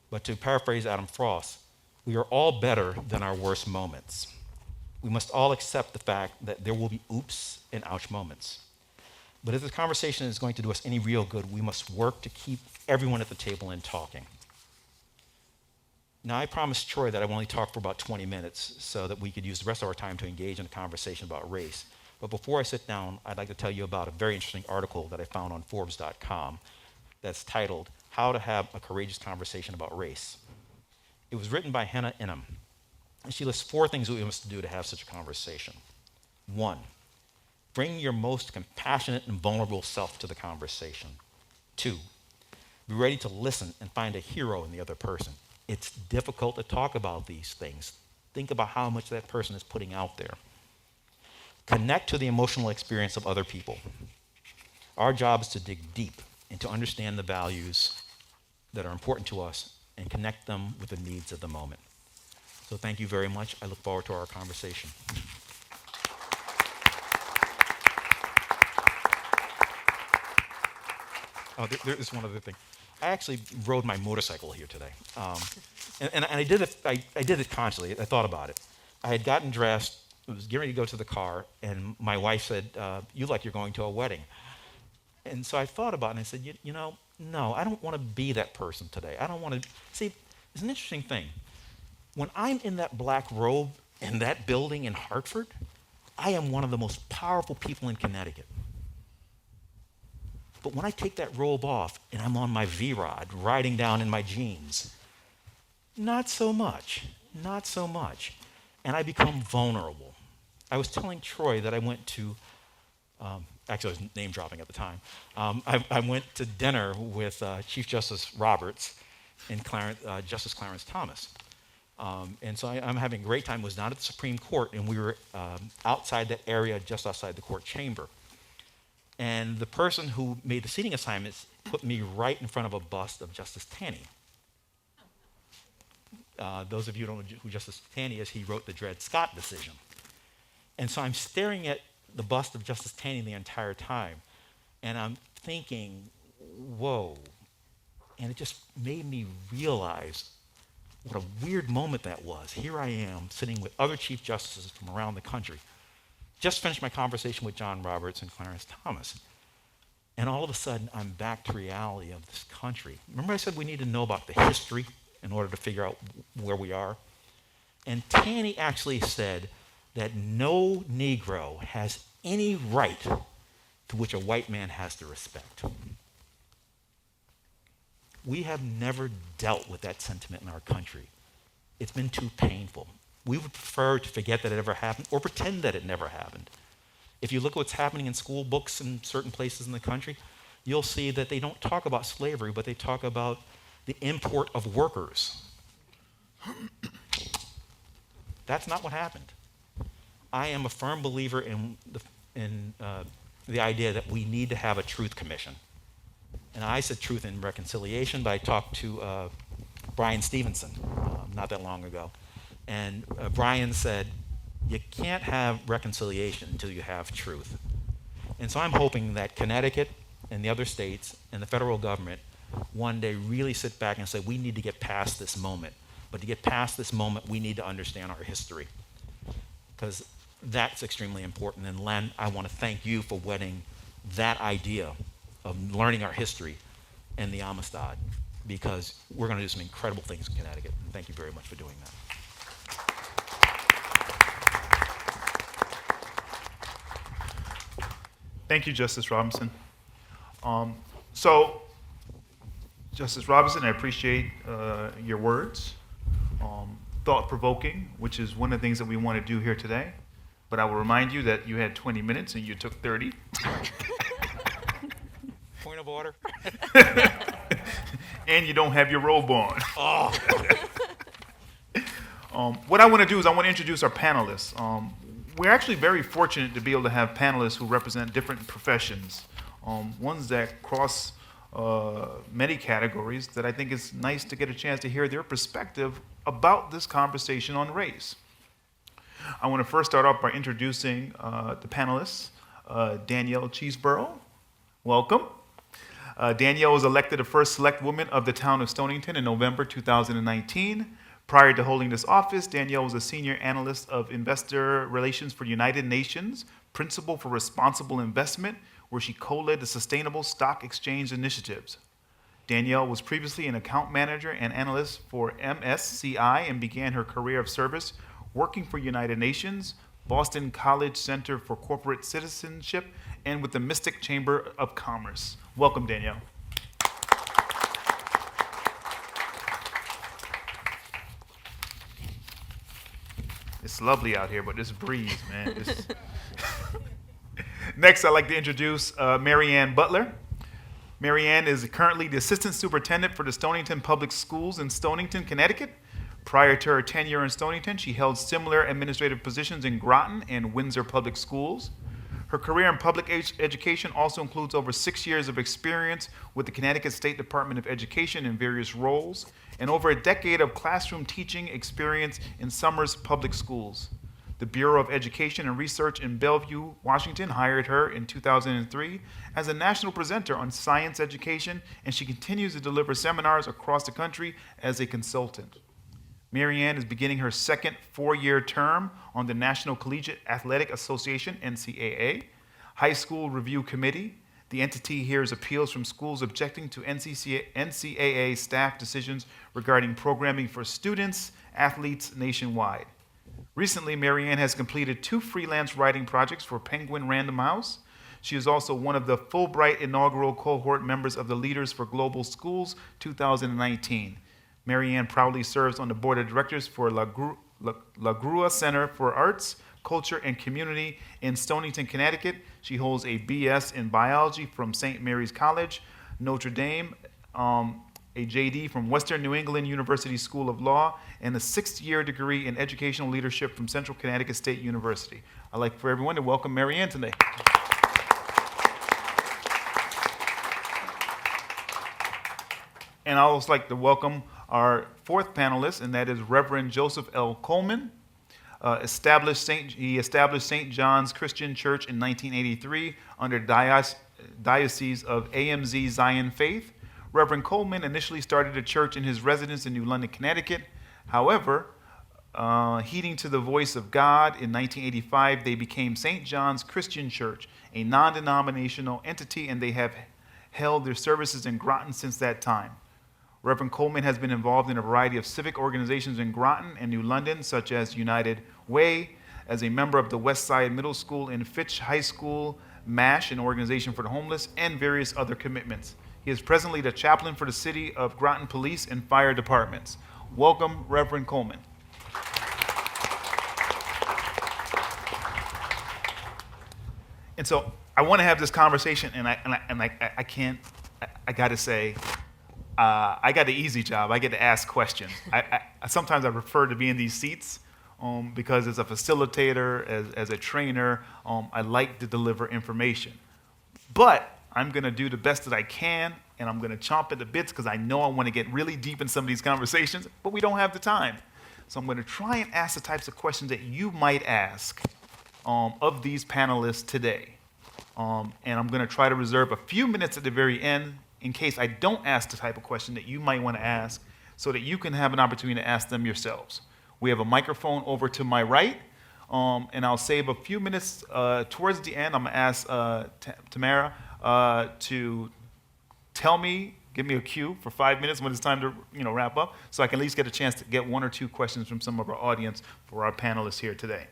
But to paraphrase Adam Foss, we are all better than our worst moments. We must all accept the fact that there will be oops and ouch moments. But if this conversation is going to do us any real good, we must work to keep everyone at the table and talking. Now, I promised Troy that I would only talk for about 20 minutes so that we could use the rest of our time to engage in a conversation about race. But before I sit down, I'd like to tell you about a very interesting article that I found on Forbes.com that's titled, How to Have a Courageous Conversation About Race. It was written by Hannah Inham, and she lists 4 things we must do to have such a conversation. 1, bring your most compassionate and vulnerable self to the conversation. 2, be ready to listen and find a hero in the other person. It's difficult to talk about these things. Think about how much that person is putting out there. Connect to the emotional experience of other people. Our job is to dig deep and to understand the values that are important to us and connect them with the needs of the moment. So thank you very much. I look forward to our conversation. Oh, there is one other thing. I actually rode my motorcycle here today, and I did it consciously. I thought about it. I had gotten dressed, was getting ready to go to the car, and my wife said, "You look like you're going to a wedding," And so I thought about it and I said, you know, no, I don't want to be that person today. I don't want to. See, it's an interesting thing. When I'm in that black robe in that building in Hartford, I am one of the most powerful people in Connecticut. But when I take that robe off and I'm on my V-Rod, riding down in my jeans, not so much, not so much. And I become vulnerable. I was telling Troy that I went to, actually I was name dropping at the time. I went to dinner with Chief Justice Roberts and Justice Clarence Thomas. And so I'm having a great time. It was not at the Supreme Court, and we were outside that area, just outside the court chamber. And the person who made the seating assignments put me right in front of a bust of Justice Taney. Those of you who don't know who Justice Taney is, he wrote the Dred Scott decision. And so I'm staring at the bust of Justice Taney the entire time, and I'm thinking, whoa. And it just made me realize what a weird moment that was. Here I am sitting with other Chief Justices from around the country. Just finished my conversation with John Roberts and Clarence Thomas. And all of a sudden, I'm back to reality of this country. Remember I said we need to know about the history in order to figure out where we are? And Taney actually said that no Negro has any right to which a white man has to respect. We have never dealt with that sentiment in our country. It's been too painful. We would prefer to forget that it ever happened or pretend that it never happened. If you look at what's happening in school books in certain places in the country, you'll see that they don't talk about slavery, but they talk about the import of workers. That's not what happened. I am a firm believer in the idea that we need to have a truth commission. And I said truth and reconciliation, but I talked to Brian Stevenson not that long ago. And Brian said, you can't have reconciliation until you have truth. And so I'm hoping that Connecticut and the other states and the federal government one day really sit back and say, we need to get past this moment. But to get past this moment, we need to understand our history. Because that's extremely important. And Len, I want to thank you for wedding that idea of learning our history and the Amistad, because we're going to do some incredible things in Connecticut. And thank you very much for doing that.
Thank you, Justice Robinson. So, Justice Robinson, I appreciate your words. Thought-provoking, which is one of the things that we want to do here today. But I will remind you that you had 20 minutes and you took 30.
Point of order.
And you don't have your robe on.
Oh.
What I want to do is I want to introduce our panelists. We're actually very fortunate to be able to have panelists who represent different professions, ones that cross many categories that I think it's nice to get a chance to hear their perspective about this conversation on race. I want to first start off by introducing the panelists. Danielle Cheeseburg, welcome. Danielle was elected the first select woman of the Town of Stonington in November 2019. Prior to holding this office, Danielle was a senior analyst of investor relations for United Nations, Principle for Responsible Investment, where she co-led the Sustainable Stock Exchange Initiatives. Danielle was previously an account manager and analyst for MSCI and began her career of service working for United Nations, Boston College Center for Corporate Citizenship, and with the Mystic Chamber of Commerce. Welcome, Danielle. It's lovely out here, but this breeze, man. Next, I'd like to introduce Marianne Butler. Marianne is currently the Assistant Superintendent for the Stonington Public Schools in Stonington, Connecticut. Prior to her tenure in Stonington, she held similar administrative positions in Groton and Windsor Public Schools. Her career in public education also includes over 6 years of experience with the Connecticut State Department of Education in various roles, and over a decade of classroom teaching experience in Summers Public Schools. The Bureau of Education and Research in Bellevue, Washington hired her in 2003 as a national presenter on science education, and she continues to deliver seminars across the country as a consultant. Marianne is beginning her second 4-year term on the National Collegiate Athletic Association, NCAA, High School Review Committee, The entity hears appeals from schools objecting to NCAA staff decisions regarding programming for students, athletes nationwide. Recently, Marianne has completed 2 freelance writing projects for Penguin Random House. She is also one of the Fulbright inaugural cohort members of the Leaders for Global Schools 2019. Marianne proudly serves on the board of directors for La Grua Center for Arts, Culture, and Community in Stonington, Connecticut. She holds a BS in biology from St. Mary's College, Notre Dame, a JD from Western New England University School of Law, and a 6th-year degree in educational leadership from Central Connecticut State University. I'd like for everyone to welcome Marianne today. And I would also like to welcome our 4th panelist, and that is Reverend Joseph L. Coleman. He established St. John's Christian Church in 1983 under Diocese of AMZ Zion Faith. Reverend Coleman initially started a church in his residence in New London, Connecticut. However, heeding to the voice of God, in 1985 they became St. John's Christian Church, a non-denominational entity, and they have held their services in Groton since that time. Reverend Coleman has been involved in a variety of civic organizations in Groton and New London, such as United Way, as a member of the West Side Middle School and Fitch High School, MASH, an organization for the homeless, and various other commitments. He is presently the chaplain for the City of Groton Police and Fire Departments. Welcome, Reverend Coleman. And so I want to have this conversation, and I got to say, I got the easy job. I get to ask questions. Sometimes I prefer to be in these seats because as a facilitator, as a trainer, I like to deliver information. But I'm going to do the best that I can, and I'm going to chomp at the bits because I know I want to get really deep in some of these conversations, but we don't have the time. So I'm going to try and ask the types of questions that you might ask of these panelists today. And I'm going to try to reserve a few minutes at the very end in case I don't ask the type of question that you might want to ask so that you can have an opportunity to ask them yourselves. We have a microphone over to my right, and I'll save a few minutes towards the end. I'm going to ask Tamara to give me a cue for 5 minutes when it's time to wrap up, so I can at least get a chance to get 1 or 2 questions from some of our audience for our panelists here today.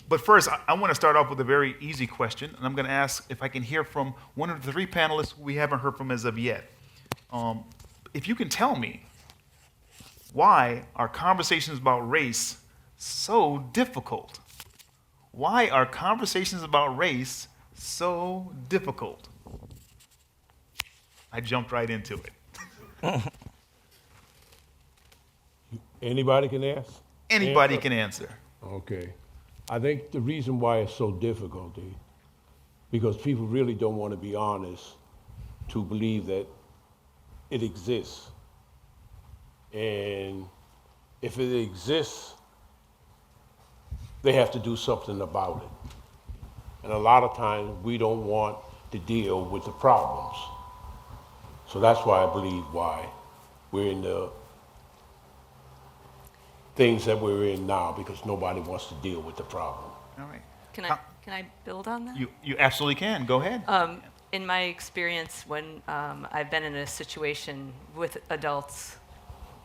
But first, I want to start off with a very easy question, and I'm going to ask if I can hear from one of the 3 panelists who we haven't heard from as of yet. If you can tell me, why are conversations about race so difficult? Why are conversations about race so difficult? I jumped right into it.
Anybody can ask?
Anybody can answer.
Okay. I think the reason why it's so difficult is because people really don't want to be honest to believe that it exists. And if it exists, they have to do something about it. And a lot of times we don't want to deal with the problems. So that's why I believe why we're in the things that we're in now, because nobody wants to deal with the problem.
All right.
Can I build on that?
You absolutely can. Go ahead.
In my experience, when I've been in a situation with adults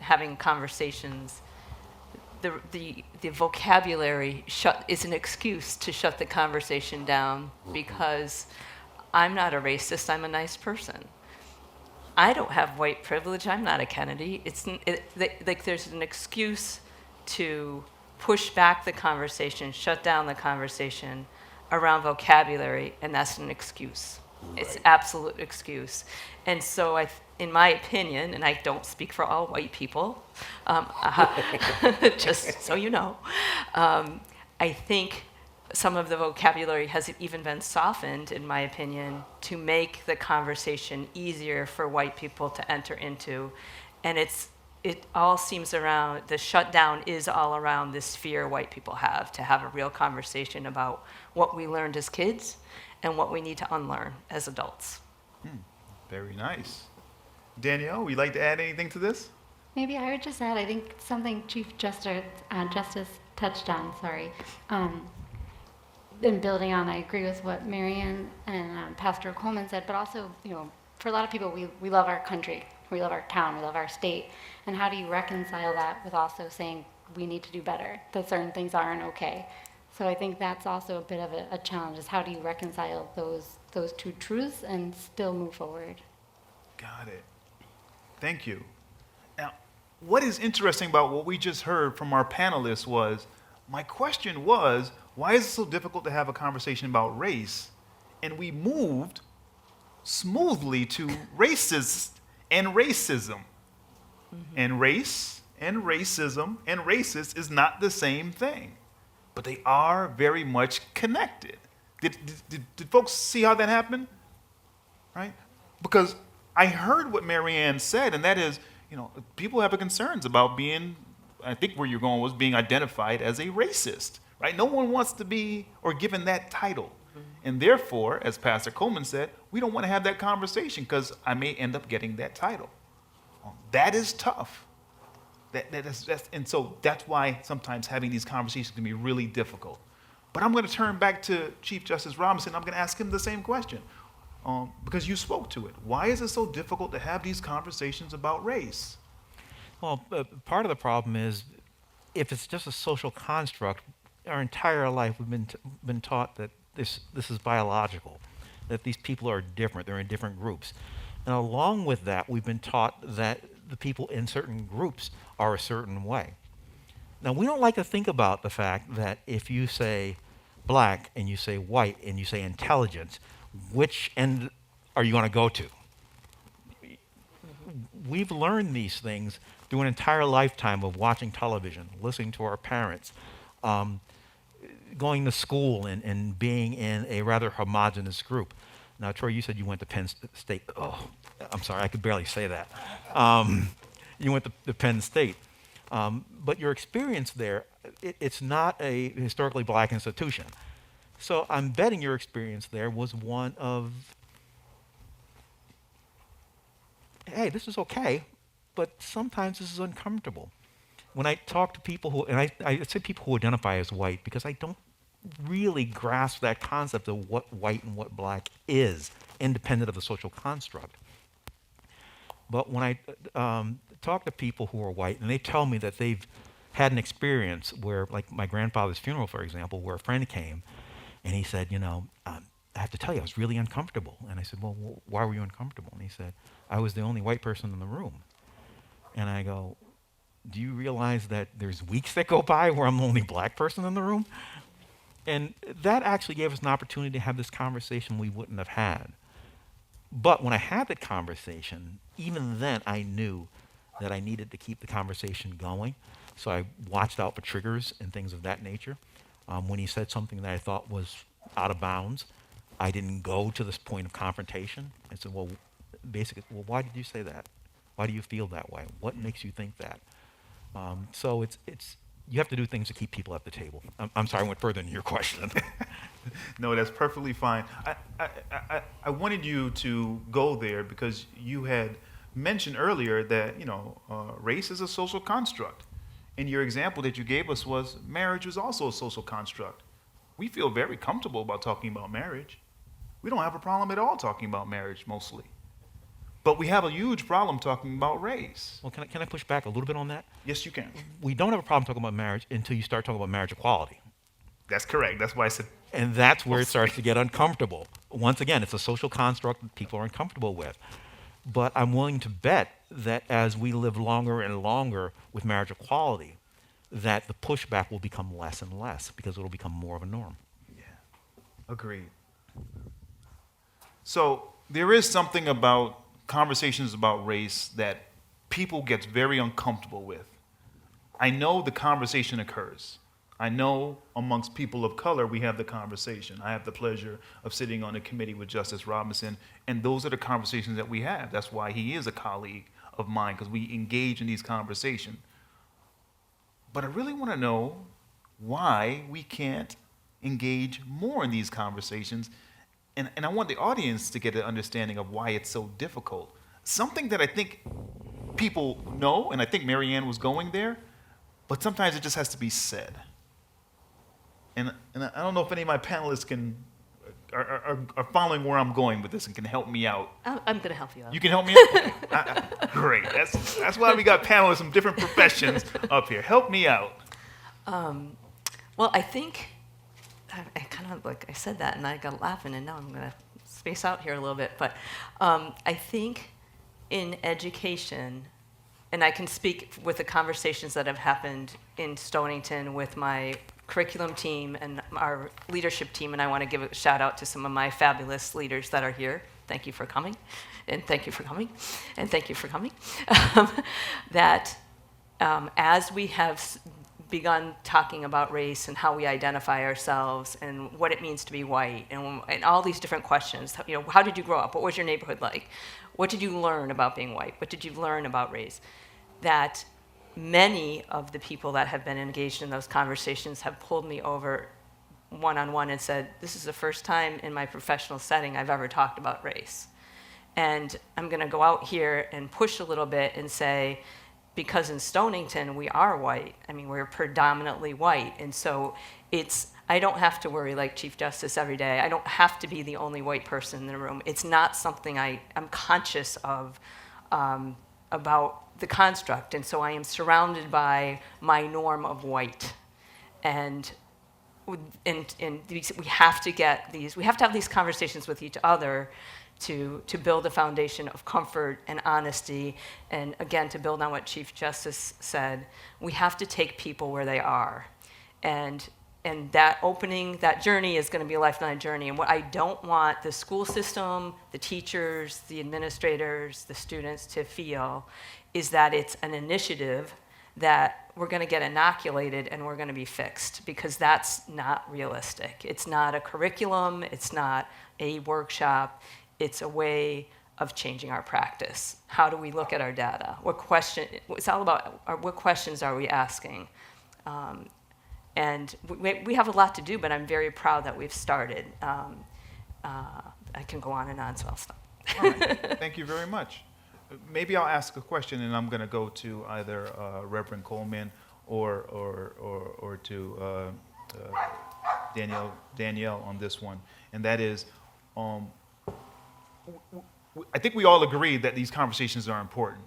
having conversations, the vocabulary is an excuse to shut the conversation down because I'm not a racist, I'm a nice person. I don't have white privilege, I'm not a Kennedy. There's an excuse to push back the conversation, shut down the conversation around vocabulary, and that's an excuse. Right. It's absolute excuse. And so in my opinion, and I don't speak for all white people, just so you know, I think some of the vocabulary has even been softened, in my opinion, to make the conversation easier for white people to enter into. And it all seems around, the shutdown is all around this fear white people have to have a real conversation about what we learned as kids and what we need to unlearn as adults.
Very nice. Danielle, would you like to add anything to this?
Maybe I would just add, I think something Chief Justice touched on, in building on, I agree with what Marianne and Pastor Coleman said, but also, for a lot of people, we love our country, we love our town, we love our state. And how do you reconcile that with also saying we need to do better, that certain things aren't okay? So I think that's also a bit of a challenge, is how do you reconcile those two truths and still move forward?
Got it. Thank you. Now, what is interesting about what we just heard from our panelists was, my question was, why is it so difficult to have a conversation about race? And we moved smoothly to racist and racism. And race and racism and racist is not the same thing, but they are very much connected. Did folks see how that happened? Right? Because I heard what Marianne said, and that is, people have concerns about being, I think where you're going was being identified as a racist, right? No one wants to be or given that title. And therefore, as Pastor Coleman said, we don't want to have that conversation because I may end up getting that title. That is tough. And so that's why sometimes having these conversations can be really difficult. But I'm going to turn back to Chief Justice Robinson. I'm going to ask him the same question because you spoke to it. Why is it so difficult to have these conversations about race?
Well, part of the problem is if it's just a social construct, our entire life we've been taught that this is biological, that these people are different, they're in different groups. And along with that, we've been taught that the people in certain groups are a certain way. Now, we don't like to think about the fact that if you say black and you say white and you say intelligence, which end are you going to go to? We've learned these things through an entire lifetime of watching television, listening to our parents, going to school and being in a rather homogenous group. Now, Troy, you said you went to Penn State. Oh, I'm sorry, I could barely say that. You went to Penn State. But your experience there, it's not a historically black institution. So I'm betting your experience there was one of, hey, this is okay, but sometimes this is uncomfortable. When I talk to people who, and I say people who identify as white because I don't really grasp that concept of what white and what black is, independent of the social construct. But when I talk to people who are white and they tell me that they've had an experience where, like my grandfather's funeral, for example, where a friend came and he said, I have to tell you, I was really uncomfortable. And I said, well, why were you uncomfortable? And he said, I was the only white person in the room. And I go, do you realize that there's weeks that go by where I'm the only black person in the room? And that actually gave us an opportunity to have this conversation we wouldn't have had. But when I had that conversation, even then I knew that I needed to keep the conversation going. So I watched out for triggers and things of that nature. When he said something that I thought was out of bounds, I didn't go to this point of confrontation. I said, well, basically, why did you say that? Why do you feel that way? What makes you think that? So it's you have to do things to keep people at the table. I'm sorry, I went further than your question.
No, that's perfectly fine. I wanted you to go there because you had mentioned earlier that race is a social construct, and your example that you gave us was marriage is also a social construct. We feel very comfortable about talking about marriage. We don't have a problem at all talking about marriage mostly, but we have a huge problem talking about race.
Well, can I push back a little bit on that?
Yes, you can.
We don't have a problem talking about marriage until you start talking about marriage equality.
That's correct. That's why I said.
And that's where it starts to get uncomfortable. Once again, it's a social construct that people are uncomfortable with. But I'm willing to bet that as we live longer and longer with marriage equality, that the pushback will become less and less because it will become more of a norm.
Yeah, agreed. So there is something about conversations about race that people get very uncomfortable with. I know the conversation occurs. I know amongst people of color we have the conversation. I have the pleasure of sitting on a committee with Justice Robinson, and those are the conversations that we have. That's why he is a colleague of mine, because we engage in these conversations. But I really want to know why we can't engage more in these conversations, and I want the audience to get an understanding of why it's so difficult. Something that I think people know, and I think Marianne was going there, but sometimes it just has to be said. and I don't know if any of my panelists are following where I'm going with this and can help me out.
I'm going to help you out.
You can help me out? Okay. Great. That's why we got panelists from different professions up here. Help me out.
Well, I think, I kind of, like I said that, and I got laughing, and now I'm going to space out here a little bit. But I think in education, and I can speak with the conversations that have happened in Stonington with my curriculum team and our leadership team, and I want to give a shout out to some of my fabulous leaders that are here. Thank you for coming, and thank you for coming, and thank you for coming. As we have begun talking about race and how we identify ourselves and what it means to be white and all these different questions, you know, how did you grow up? What was your neighborhood like? What did you learn about being white? What did you learn about race? That many of the people that have been engaged in those conversations have pulled me over one-on-one and said, this is the first time in my professional setting I've ever talked about race. And I'm going to go out here and push a little bit and say, because in Stonington we are white, I mean, we're predominantly white, and so I don't have to worry like Chief Justice every day. I don't have to be the only white person in the room. It's not something I'm conscious of about the construct, and so I am surrounded by my norm of white, and we have to have these conversations with each other to build a foundation of comfort and honesty, and again, to build on what Chief Justice said, we have to take people where they are, and that journey is going to be a lifelong journey. And what I don't want the school system, the teachers, the administrators, the students to feel is that it's an initiative that we're going to get inoculated and we're going to be fixed, because that's not realistic. It's not a curriculum. It's not a workshop. It's a way of changing our practice. How do we look at our data? It's all about what questions are we asking? And we have a lot to do, but I'm very proud that we've started. I can go on and on, so I'll stop.
All right. Thank you very much. Maybe I'll ask a question, and I'm going to go to either Reverend Coleman or to Danielle on this one, and that is, I think we all agree that these conversations are important.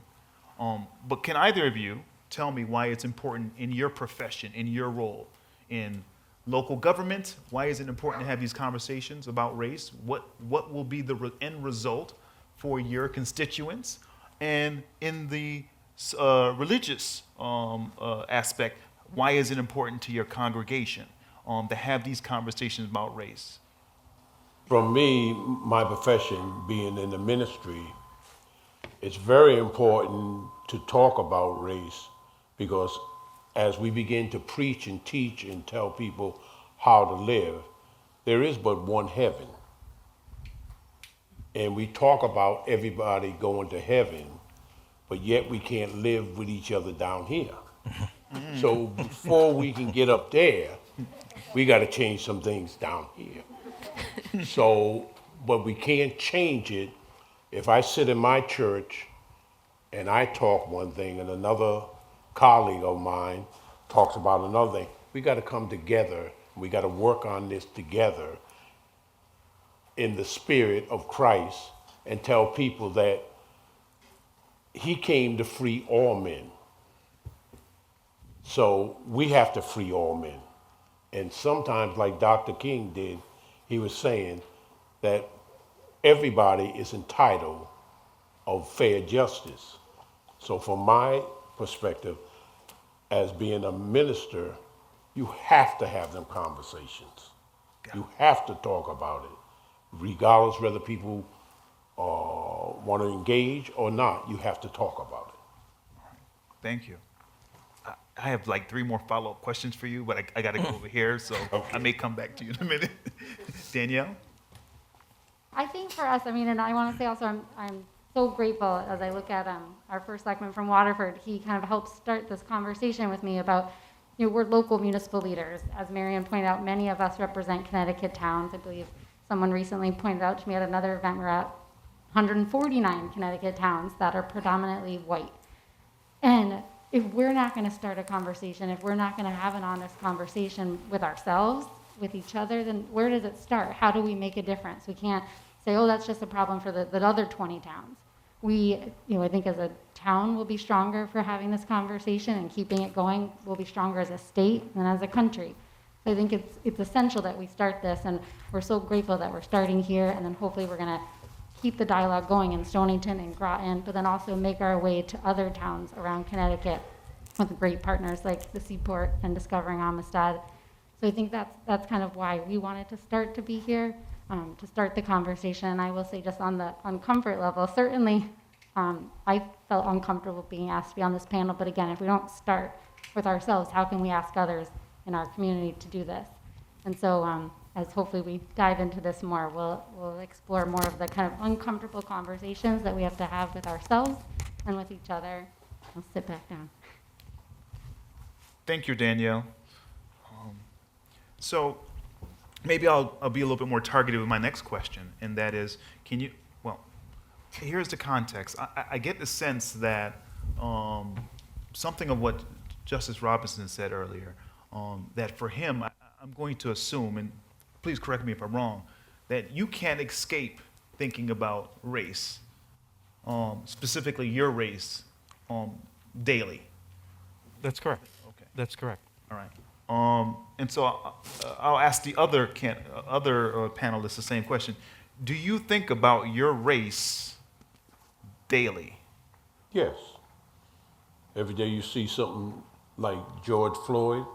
But can either of you tell me why it's important in your profession, in your role, in local government? Why is it important to have these conversations about race? What will be the end result for your constituents? And in the religious aspect, why is it important to your congregation to have these conversations about race?
From me, my profession being in the ministry, it's very important to talk about race, because as we begin to preach and teach and tell people how to live, there is but one heaven. And we talk about everybody going to heaven, but yet we can't live with each other down here. So before we can get up there, we got to change some things down here. So, but we can't change it if I sit in my church and I talk one thing and another colleague of mine talks about another thing. We got to come together. We got to work on this together in the spirit of Christ and tell people that he came to free all men. So we have to free all men. And sometimes, like Dr. King did, he was saying that everybody is entitled of fair justice. So from my perspective, as being a minister, you have to have them conversations. You have to talk about it, regardless whether people want to engage or not. You have to talk about it.
All right. Thank you. I have like 3 more follow-up questions for you, but I got to go over here, so okay. I may come back to you in a minute. Danielle?
I think for us, I mean, and I want to say also, I'm so grateful as I look at our first selectman from Waterford. He kind of helped start this conversation with me about, you know, we're local municipal leaders. As Marianne pointed out, many of us represent Connecticut towns. I believe someone recently pointed out to me at another event, we're at 149 Connecticut towns that are predominantly white. And if we're not going to start a conversation, if we're not going to have an honest conversation with ourselves with each other, then where does it start? How do we make a difference? We can't say, oh, that's just a problem for the other 20 towns. We, I think as a town will be stronger for having this conversation and keeping it going. We'll be stronger as a state and as a country. So I think it's essential that we start this, and we're so grateful that we're starting here, and then hopefully we're going to keep the dialogue going in Stonington and Groton, but then also make our way to other towns around Connecticut with great partners like the Seaport and Discovering Amistad. So I think that's kind of why we wanted to start to be here, to start the conversation. And I will say, just on the comfort level, certainly I felt uncomfortable being asked to be on this panel, but again, if we don't start with ourselves, how can we ask others in our community to do this? And so as hopefully we dive into this more, we'll explore more of the kind of uncomfortable conversations that we have to have with ourselves and with each other. I'll sit back down.
Thank you, Danielle. So maybe I'll be a little bit more targeted with my next question, and that is, here's the context. I get the sense that something of what Justice Robinson said earlier, that for him, I'm going to assume, and please correct me if I'm wrong, that you can't escape thinking about race, specifically your race, daily.
That's correct.
Okay.
That's correct.
All right. And so I'll ask the other panelists the same question. Do you think about your race daily?
Yes. Every day you see something like George Floyd,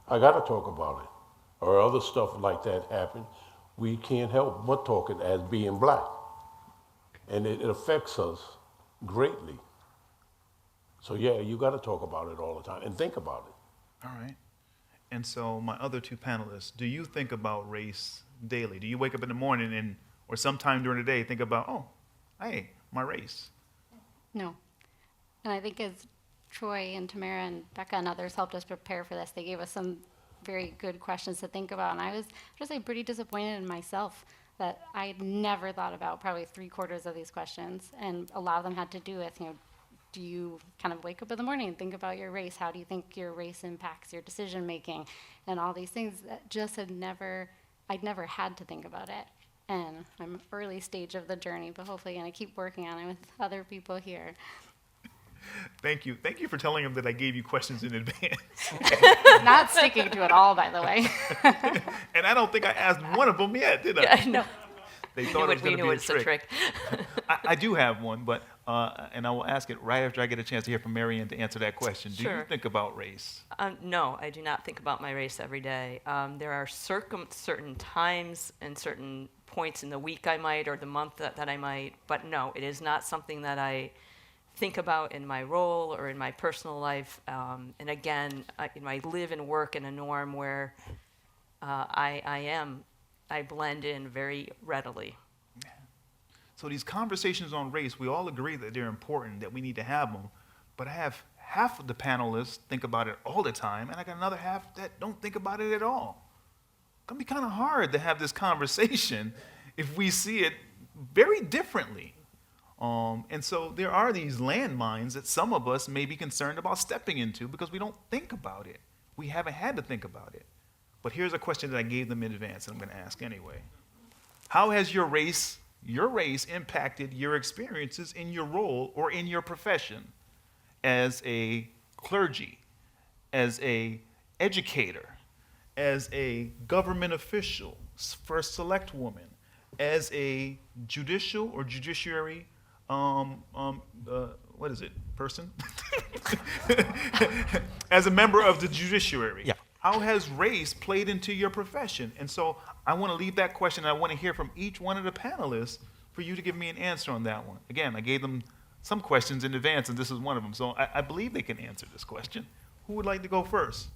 I got to talk about it. Or other stuff like that happen. We can't help but talk it as being black. And it affects us greatly. So yeah, you got to talk about it all the time and think about it.
All right. And so my other two panelists, do you think about race daily? Do you wake up in the morning or sometime during the day think about, oh, hey, my race?
No. And I think as Troy and Tamara and Becca and others helped us prepare for this, they gave us some very good questions to think about. And I was just like pretty disappointed in myself that I had never thought about probably 3/4 of these questions, and a lot of them had to do with, do you kind of wake up in the morning and think about your race? How do you think your race impacts your decision making? And all these things that just I'd never had to think about it. And I'm early stage of the journey, but hopefully going to keep working on it with other people here.
Thank you. Thank you for telling them that I gave you questions in advance.
Not sticking to it all, by the way.
And I don't think I asked one of them yet, did I?
Yeah, no.
They thought it was going to be
it's a trick.
I do have one, but and I will ask it right after I get a chance to hear from Marianne to answer that question. Do you
Sure.
think about race?
No, I do not think about my race every day. There are certain times and certain points in the week I might, or the month that I might, but no, it is not something that I think about in my role or in my personal life. And again, I live and work in a norm where I blend in very readily.
So these conversations on race, we all agree that they're important, that we need to have them. But I have half of the panelists think about it all the time, and I got another half that don't think about it at all. It's going to be kind of hard to have this conversation if we see it very differently. And so there are these landmines that some of us may be concerned about stepping into because we don't think about it. We haven't had to think about it. But here's a question that I gave them in advance, and I'm going to ask anyway. How has your race impacted your experiences in your role or in your profession as a clergy, as a educator, as a government official, first select woman, as a judicial or judiciary person? As a member of the judiciary.
Yeah.
How has race played into your profession? And so I want to leave that question. I want to hear from each one of the panelists for you to give me an answer on that one. Again, I gave them some questions in advance, and this is one of them. So I believe they can answer this question. Who would like to go first?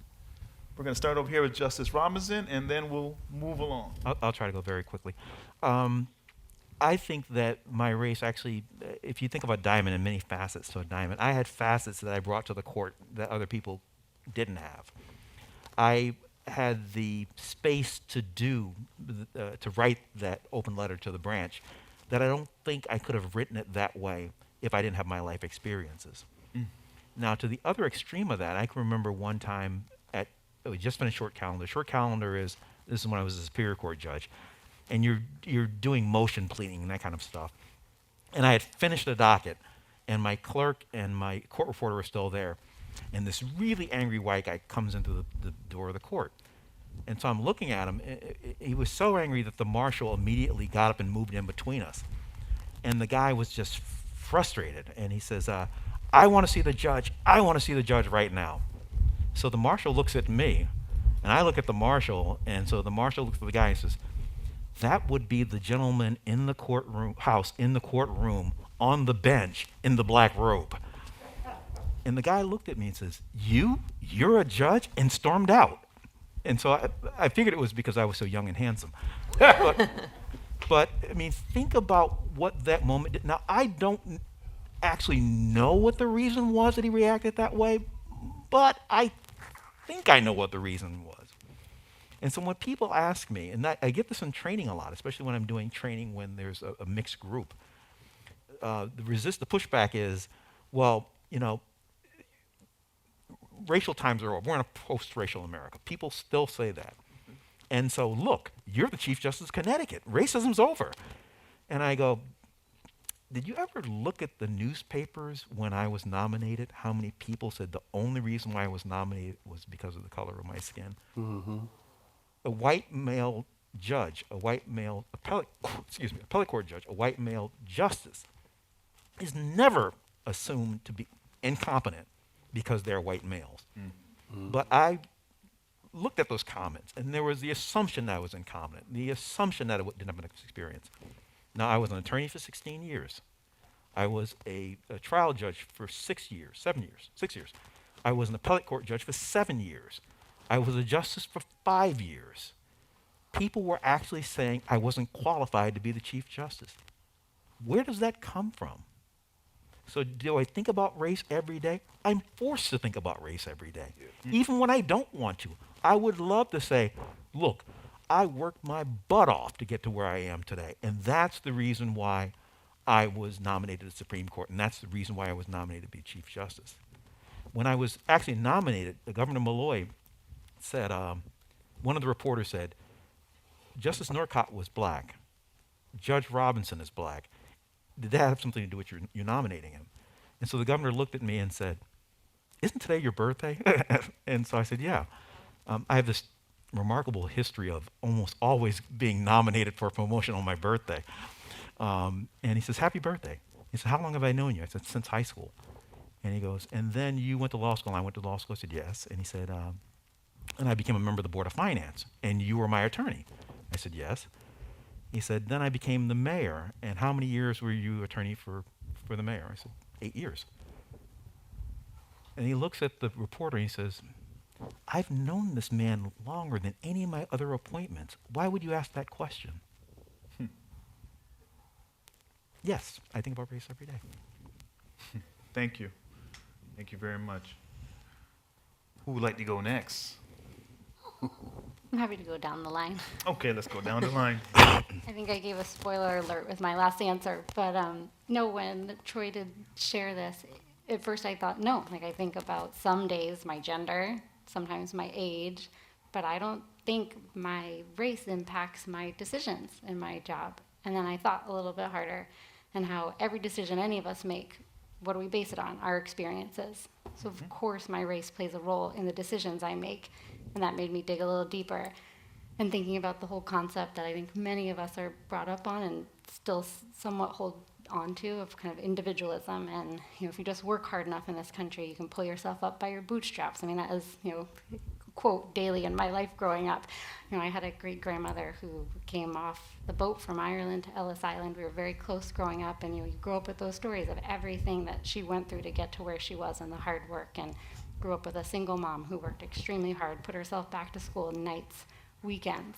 We're going to start over here with Justice Robinson, and then we'll move along.
I'll try to go very quickly. I think that my race actually, if you think of a diamond and many facets to a diamond, I had facets that I brought to the court that other people didn't have. I had the space to write that open letter to the branch that I don't think I could have written it that way if I didn't have my life experiences. Now, to the other extreme of that, I can remember one time we just finished short calendar. Short calendar is This is when I was a Superior Court judge. And you're doing motion pleading and that kind of stuff. And I had finished the docket, and my clerk and my court reporter were still there. And this really angry white guy comes into the door of the court. And so I'm looking at him. He was so angry that the marshal immediately got up and moved in between us. And the guy was just frustrated. And he says, I want to see the judge. I want to see the judge right now. So the marshal looks at me, and I look at the marshal. And so the marshal looks at the guy and says, that would be the gentleman in the courtroom, on the bench, in the black robe. And the guy looked at me and says, you're a judge? And stormed out. And so I figured it was because I was so young and handsome. But I mean, think about what that moment did. Now, I don't actually know what the reason was that he reacted that way, but I think I know what the reason was. And so when people ask me, and I get this in training a lot, especially when I'm doing training when there's a mixed group, the pushback is, well, racial times are over. We're in a post-racial America. People still say that. And so, look, you're the Chief Justice of Connecticut. Racism's over. And I go, did you ever look at the newspapers when I was nominated? How many people said the only reason why I was nominated was because of the color of my skin? Mm-hmm. A white male judge, a white male appellate court judge, a white male justice is never assumed to be incompetent because they're white males. Mm-hmm. But I looked at those comments, and there was the assumption that I was incompetent, the assumption that I didn't have enough experience. Now, I was an attorney for 16 years. I was a trial judge for 6 years. I was an appellate court judge for 7 years. I was a justice for 5 years. People were actually saying I wasn't qualified to be the Chief Justice. Where does that come from? So do I think about race every day? I'm forced to think about race every day, even when I don't want to. I would love to say, look, I worked my butt off to get to where I am today, and that's the reason why I was nominated to the Supreme Court, and that's the reason why I was nominated to be Chief Justice. When I was actually nominated, Governor Malloy said, one of the reporters said, Justice Norcott was black. Judge Robinson is black. Did that have something to do with you nominating him? And so the governor looked at me and said, isn't today your birthday? And so I said, yeah. I have this remarkable history of almost always being nominated for a promotion on my birthday. And he says, happy birthday. He said, how long have I known you? I said, since high school. And he goes, and then you went to law school, and I went to law school. I said, yes. And he said, and I became a member of the Board of Finance, and you were my attorney. I said, yes. He said, then I became the mayor, and how many years were you attorney for the mayor? I said, 8 years. And he looks at the reporter and he says, I've known this man longer than any of my other appointments. Why would you ask that question? Yes, I think about race every day.
Thank you. Thank you very much. Who would like to go next?
I'm happy to go down the line.
Okay, let's go down the line.
I think I gave a spoiler alert with my last answer, but no, when Troy did share this, at first I thought, no, like I think about some days my gender, sometimes my age, but I don't think my race impacts my decisions in my job. And then I thought a little bit harder, and how every decision any of us make, what do we base it on? Our experiences. So of course my race plays a role in the decisions I make, and that made me dig a little deeper and thinking about the whole concept that I think many of us are brought up on and still somewhat hold on to, of kind of individualism. And if you just work hard enough in this country, you can pull yourself up by your bootstraps. I mean, that is, quote daily in my life growing up. I had a great grandmother who came off the boat from Ireland to Ellis Island. We were very close growing up, and you grow up with those stories of everything that she went through to get to where she was and the hard work. And grew up with a single mom who worked extremely hard, put herself back to school nights, weekends.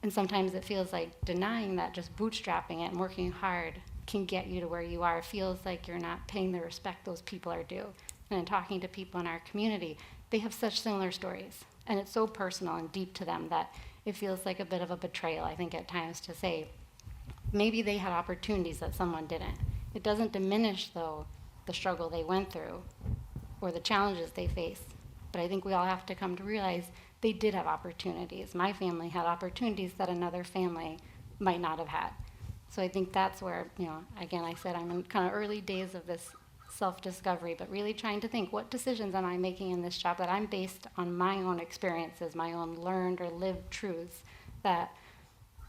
And sometimes it feels like denying that, just bootstrapping it and working hard can get you to where you are. It feels like you're not paying the respect those people are due. And in talking to people in our community, they have such similar stories. And it's so personal and deep to them that it feels like a bit of a betrayal, I think, at times, to say, maybe they had opportunities that someone didn't. It doesn't diminish, though, the struggle they went through or the challenges they face. But I think we all have to come to realize they did have opportunities. My family had opportunities that another family might not have had. So I think that's where, again, I said I'm in kind of early days of this self-discovery, but really trying to think, what decisions am I making in this job that I'm based on my own experiences, my own learned or lived truths that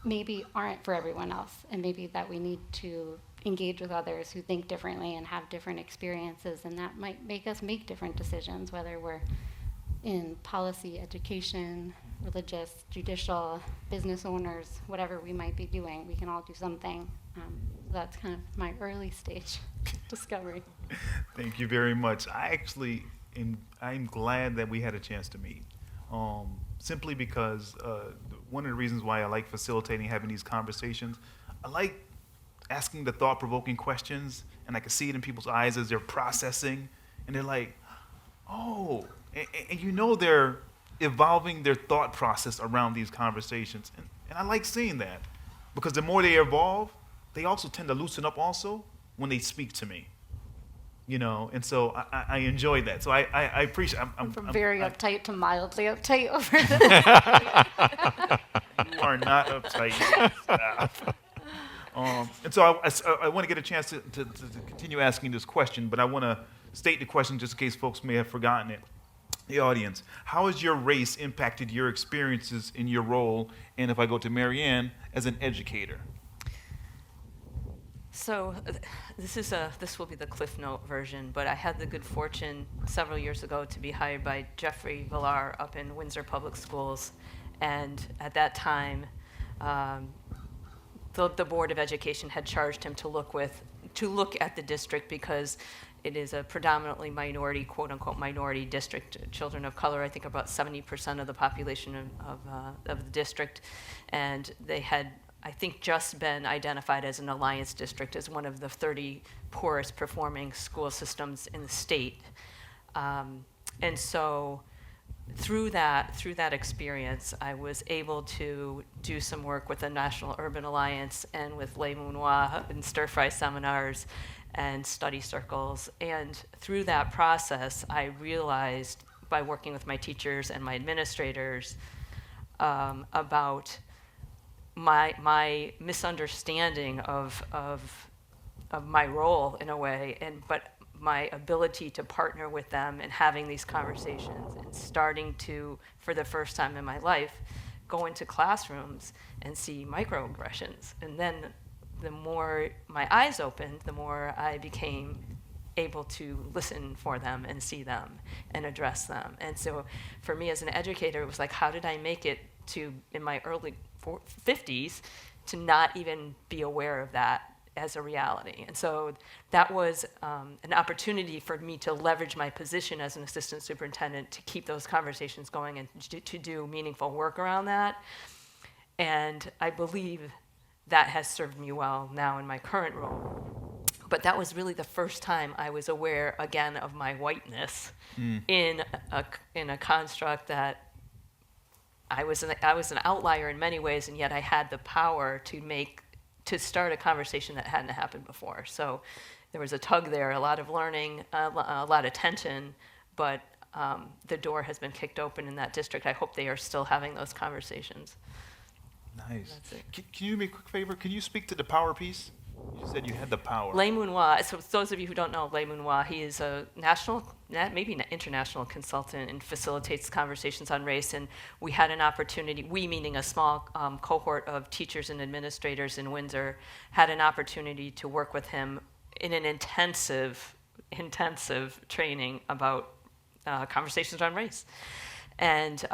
maybe aren't for everyone else, and maybe that we need to engage with others who think differently and have different experiences, and that might make us make different decisions, whether we're in policy, education, religious, judicial, business owners, whatever we might be doing, we can all do something. That's kind of my early stage discovery.
Thank you very much. I'm glad that we had a chance to meet. Simply because one of the reasons why I like facilitating, having these conversations, I like asking the thought-provoking questions, and I can see it in people's eyes as they're processing, and they're like, oh, and they're evolving their thought process around these conversations. And I like seeing that, because the more they evolve, they also tend to loosen up also when they speak to me. And so I enjoy that. So I appreciate. I'm
From very uptight to mildly uptight over this.
You are not uptight. Stop. And so I want to get a chance to continue asking this question, but I want to state the question just in case folks may have forgotten it. The audience, how has your race impacted your experiences in your role, and if I go to Marianne, as an educator?
So this will be the Cliff Note version, but I had the good fortune several years ago to be hired by Jeffrey Villar up in Windsor Public Schools, and at that time, the Board of Education had charged him to look at the district because it is a predominantly minority, quote unquote, minority district. Children of color, I think, about 70% of the population of the district, and they had, I think, just been identified as an alliance district, as one of the 30 poorest performing school systems in the state. And so through that experience, I was able to do some work with the National Urban Alliance and with Les Mounois and stir-fry seminars and study circles. And through that process, I realized, by working with my teachers and my administrators, about my misunderstanding of my role in a way, but my ability to partner with them and having these conversations and starting to, for the first time in my life, go into classrooms and see microaggressions. And then the more my eyes opened, the more I became able to listen for them and see them and address them. And so for me as an educator, it was like, how did I make it to, in my early 50s, to not even be aware of that as a reality? And so that was an opportunity for me to leverage my position as an assistant superintendent to keep those conversations going and to do meaningful work around that. And I believe that has served me well now in my current role. But that was really the first time I was aware again of my whiteness in a construct that I was an outlier in many ways, and yet I had the power to start a conversation that hadn't happened before. So there was a tug there, a lot of learning, a lot of tension, but the door has been kicked open in that district. I hope they are still having those conversations.
Nice. Can you do me a quick favor? Can you speak to the power piece? You said you had the power.
Les Mounois, so those of you who don't know Les Mounois, he is a national, maybe an international consultant, and facilitates conversations on race. And we had an opportunity, we meaning a small cohort of teachers and administrators in Windsor, had an opportunity to work with him in an intensive training about conversations on race. And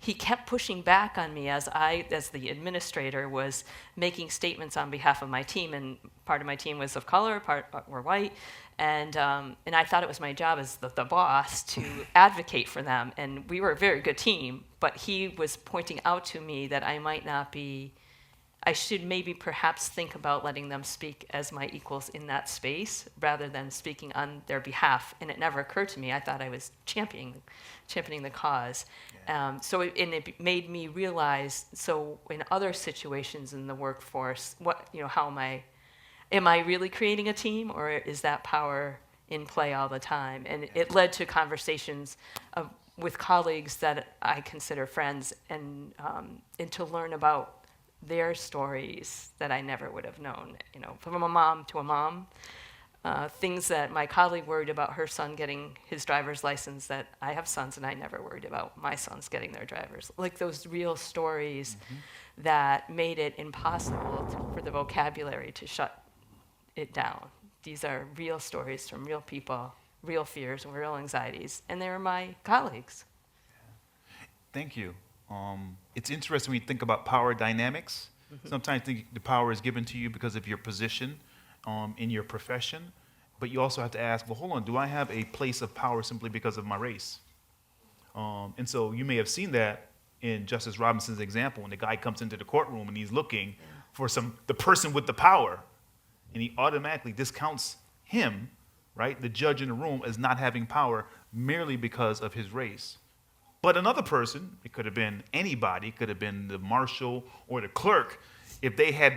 he kept pushing back on me as the administrator, was making statements on behalf of my team, and part of my team was of color, part were white, and I thought it was my job as the boss to advocate for them, and we were a very good team, but he was pointing out to me that I should maybe perhaps think about letting them speak as my equals in that space rather than speaking on their behalf, and it never occurred to me. I thought I was championing the cause. Yeah. So it made me realize, so in other situations in the workforce, how am I really creating a team, or is that power in play all the time? And it led to conversations of with colleagues that I consider friends, and to learn about their stories that I never would have known, from a mom to a mom. Things that my colleague worried about her son getting his driver's license, that I have sons and I never worried about my sons getting their driver's. Like those real stories that made it impossible for the vocabulary to shut it down. These are real stories from real people, real fears, and real anxieties, and they're my colleagues.
Thank you. It's interesting when you think about power dynamics. Sometimes the power is given to you because of your position in your profession, but you also have to ask, well, hold on, do I have a place of power simply because of my race? And so you may have seen that in Justice Robinson's example, when the guy comes into the courtroom and he's looking for the person with the power, and he automatically discounts him, right, the judge in the room, as not having power merely because of his race. But another person, it could have been anybody, could have been the marshal or the clerk, if they had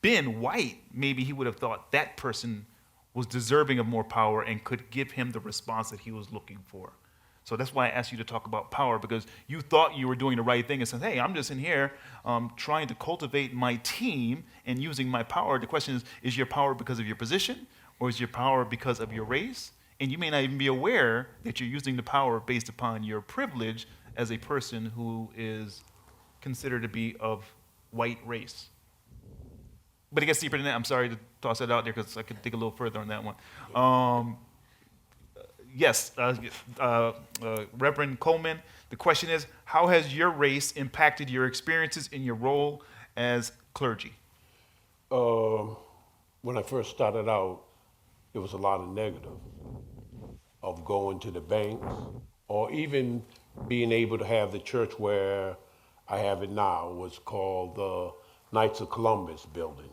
been white, maybe he would have thought that person was deserving of more power and could give him the response that he was looking for. So that's why I asked you to talk about power, because you thought you were doing the right thing and said, hey, I'm just in here trying to cultivate my team and using my power. The question is your power because of your position, or is your power because of your race? And you may not even be aware that you're using the power based upon your privilege as a person who is considered to be of white race. But it gets deeper than that. I'm sorry to toss that out there because I could dig a little further on that one. Yes, Reverend Coleman, the question is, how has your race impacted your experiences in your role as clergy?
When I first started out, there was a lot of negative of going to the banks, or even being able to have the church where I have it now, was called the Knights of Columbus building.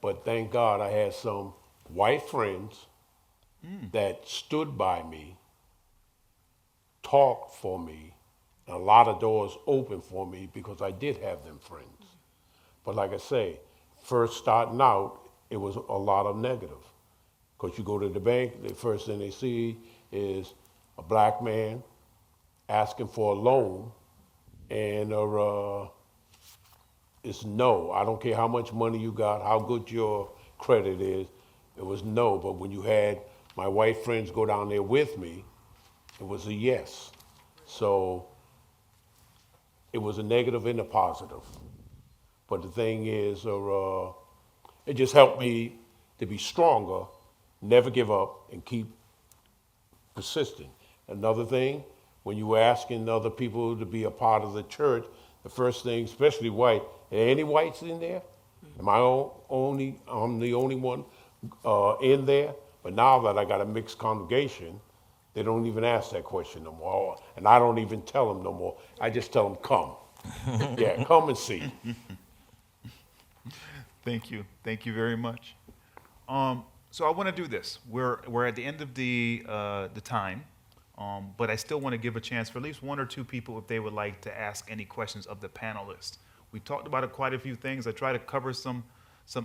But thank God I had some white friends that stood by me, talked for me, and a lot of doors opened for me because I did have them friends. But like I say, first starting out, it was a lot of negative. Because you go to the bank, the first thing they see is a black man asking for a loan, and it's no. I don't care how much money you got, how good your credit is, it was no. But when you had my white friends go down there with me, it was a yes. So it was a negative and a positive. But the thing is, it just helped me to be stronger, never give up, and keep persisting. Another thing, when you were asking other people to be a part of the church, the first thing, especially white, are there any whites in there? Am I I'm the only one in there? But now that I got a mixed congregation, they don't even ask that question no more. And I don't even tell them no more. I just tell them, come. Yeah, come and see.
Thank you. Thank you very much. So I want to do this. We're at the end of the time, but I still want to give a chance for at least one or two people if they would like to ask any questions of the panelists. We talked about quite a few things. I tried to cover some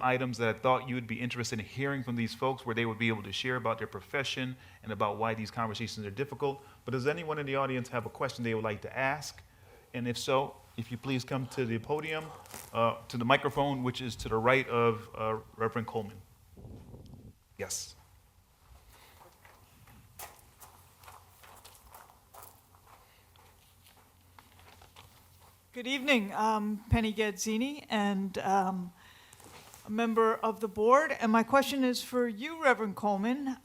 items that I thought you would be interested in hearing from these folks, where they would be able to share about their profession and about why these conversations are difficult. But does anyone in the audience have a question they would like to ask? And if so, if you please come to the podium, to the microphone, which is to the right of Reverend Coleman. Yes.
Good evening. I'm Penny Gazzini, and a member of the board. And my question is for you, Reverend Coleman.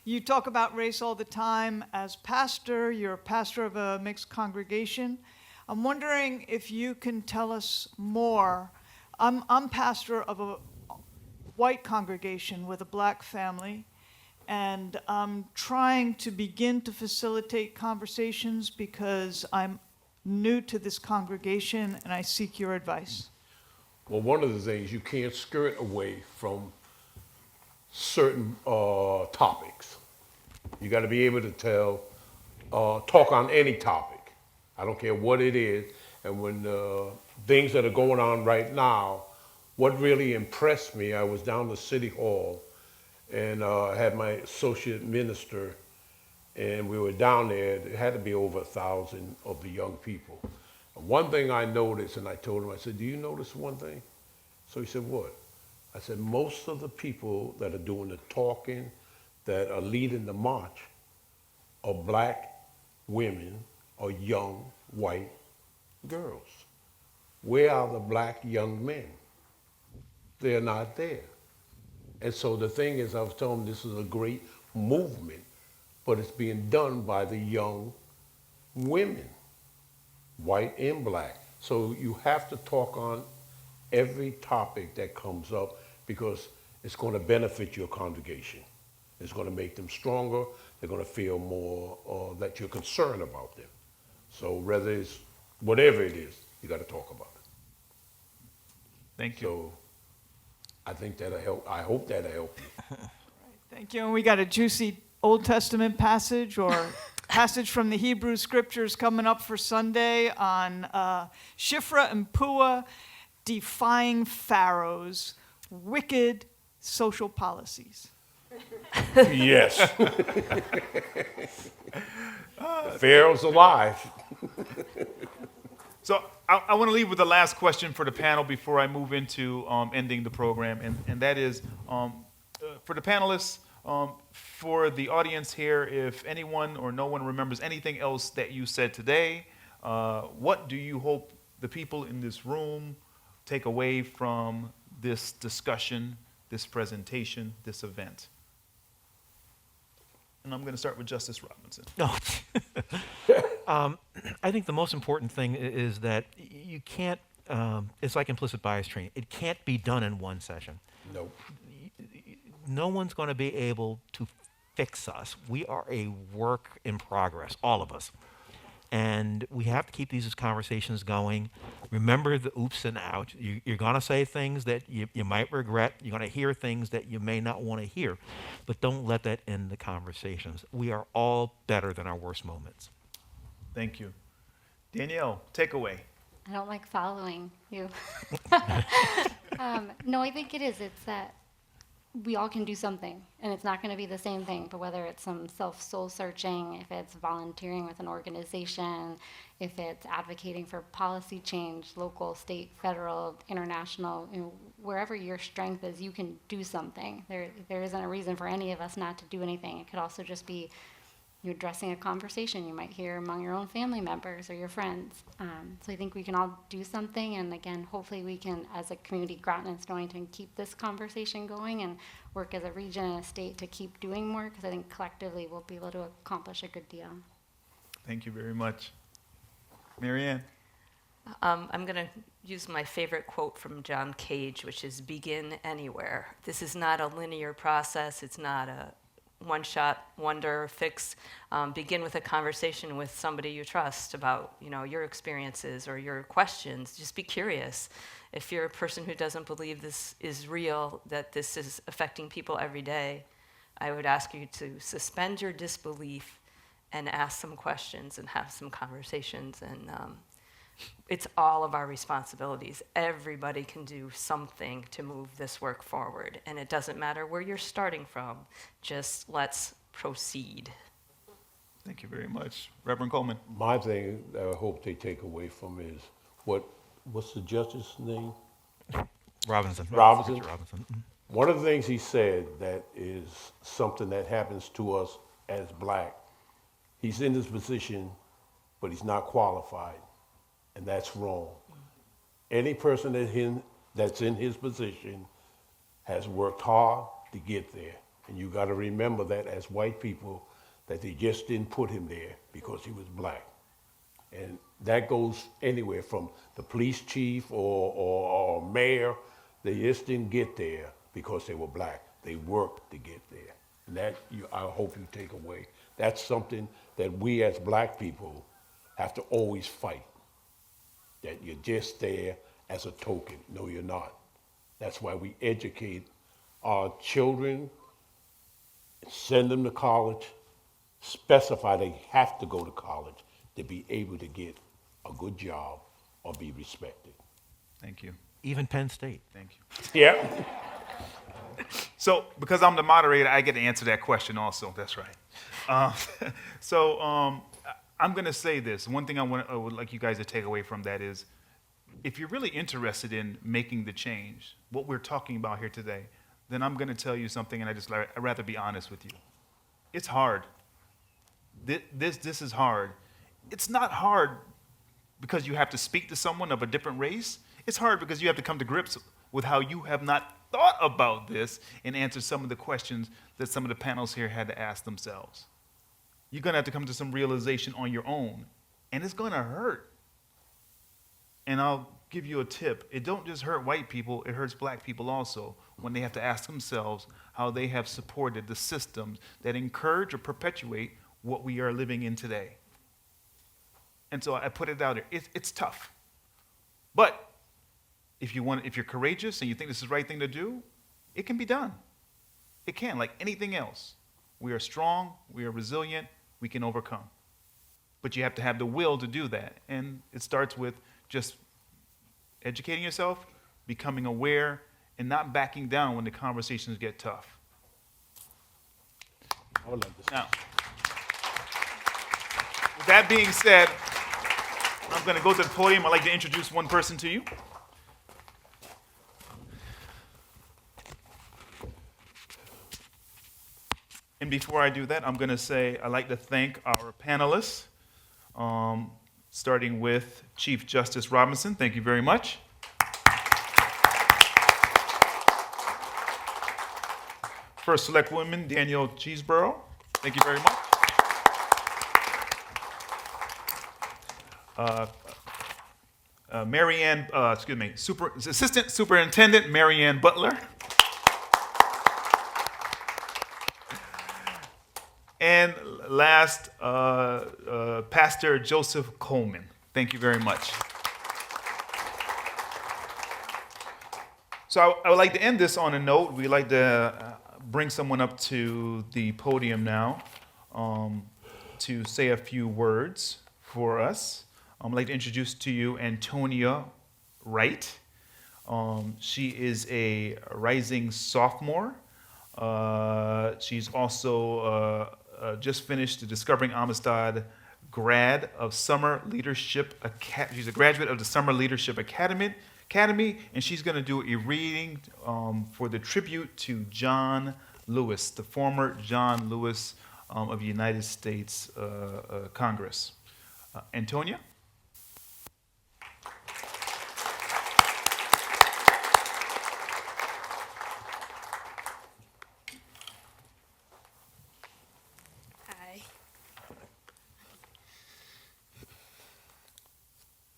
You talk about race all the time as pastor. You're a pastor of a mixed congregation. I'm wondering if you can tell us more. I'm pastor of a white congregation with a black family, and I'm trying to begin to facilitate conversations because I'm new to this congregation and I seek your advice.
Well, one of the things, you can't skirt away from certain topics. You got to be able to talk on any topic. I don't care what it is. And when things that are going on right now, what really impressed me, I was down to City Hall and had my associate minister And we were down there, there had to be over 1,000 of the young people. And one thing I noticed, and I told him, I said, do you notice one thing? So he said, what? I said, most of the people that are doing the talking, that are leading the march, are black women or young white girls. Where are the black young men? They're not there. And so the thing is, I was telling them this is a great movement, but it's being done by the young women, white and black. So you have to talk on every topic that comes up because it's going to benefit your congregation. It's going to make them stronger. They're going to feel more that you're concerned about them. So whether it's whatever it is, you got to talk about it.
Thank you.
So I think that'll help. I hope that'll help you.
Thank you. And we got a juicy Old Testament passage or passage from the Hebrew Scriptures coming up for Sunday on Shifra and Puah defying Pharaoh's wicked social policies.
Yes. Pharaoh's alive.
So I want to leave with the last question for the panel before I move into ending the program, and that is for the panelists, for the audience here, if anyone or no one remembers anything else that you said today, what do you hope the people in this room take away from this discussion, this presentation, this event? And I'm going to start with Justice Robinson.
No. I think the most important thing is that you can't, it's like implicit bias training. It can't be done in one session.
Nope.
No one's going to be able to fix us. We are a work in progress, all of us. And we have to keep these conversations going. Remember the oops and outs. You're going to say things that you might regret. You're going to hear things that you may not want to hear. But don't let that end the conversations. We are all better than our worst moments.
Thank you. Danielle, takeaway.
I don't like following you. No, I think it is. It's that we all can do something, and it's not going to be the same thing, but whether it's some soul searching, if it's volunteering with an organization, if it's advocating for policy change, local, state, federal, international, wherever your strength is, you can do something. There isn't a reason for any of us not to do anything. It could also just be you addressing a conversation you might hear among your own family members or your friends. So I think we can all do something, and again, hopefully we can, as a community, Groton and Stonington, keep this conversation going and work as a region and a state to keep doing more, because I think collectively we'll be able to accomplish a good deal.
Thank you very much. Marianne.
I'm going to use my favorite quote from John Cage, which is begin anywhere. This is not a linear process. It's not a one-shot wonder fix. Begin with a conversation with somebody you trust about, your experiences or your questions. Just be curious. If you're a person who doesn't believe this is real, that this is affecting people every day, I would ask you to suspend your disbelief and ask some questions and have some conversations. And it's all of our responsibilities. Everybody can do something to move this work forward. And it doesn't matter where you're starting from. Just let's proceed.
Thank you very much. Reverend Coleman.
My thing that I hope they take away from is what's the judge's name?
Robinson.
Robinson.
Richard Robinson. Mm-hmm.
One of the things he said that is something that happens to us as black. He's in this position, but he's not qualified. And that's wrong. Any person that's in his position has worked hard to get there. And you got to remember that as white people, that they just didn't put him there because he was black. And that goes anywhere from the police chief or mayor. They just didn't get there because they were black. They worked to get there. And that I hope you take away. That's something that we as black people have to always fight. That you're just there as a token. No, you're not. That's why we educate our children, send them to college, specify they have to go to college to be able to get a good job or be respected.
Thank you.
Even Penn State.
Thank you.
Yeah.
So, because I'm the moderator, I get to answer that question also. That's right. Uh, so I'm going to say this. One thing I would like you guys to take away from that is, if you're really interested in making the change, what we're talking about here today, then I'm going to tell you something, and I'd rather be honest with you. It's hard. This is hard. It's not hard because you have to speak to someone of a different race. It's hard because you have to come to grips with how you have not thought about this and answer some of the questions that some of the panels here had to ask themselves. You're going to have to come to some realization on your own, and it's going to hurt. And I'll give you a tip. It don't just hurt white people, it hurts black people also when they have to ask themselves how they have supported the systems that encourage or perpetuate what we are living in today. And so I put it out there. It's tough. But if you're courageous and you think this is the right thing to do, it can be done. It can, like anything else. We are strong, we are resilient, we can overcome. But you have to have the will to do that. And it starts with just educating yourself, becoming aware, and not backing down when the conversations get tough.
I would like to say.
Now, with that being said, I'm going to go to the podium. I'd like to introduce one person to you. And before I do that, I'm going to say I'd like to thank our panelists, starting with Chief Justice Robinson. Thank you very much. First Select Woman Danielle Cheeseburg. Thank you very much. Assistant Superintendent Marianne Butler. And last, Pastor Joseph Coleman. Thank you very much. So I would like to end this on a note. We'd like to bring someone up to the podium now to say a few words for us. I'd like to introduce to you Antonia Wright. She is a rising sophomore. She's also just finished the Discovering Amistad grad of Summer Leadership Academy. She's a graduate of the Summer Leadership Academy, and she's going to do a reading for the tribute to John Lewis, the former John Lewis of the United States Congress. Antonia?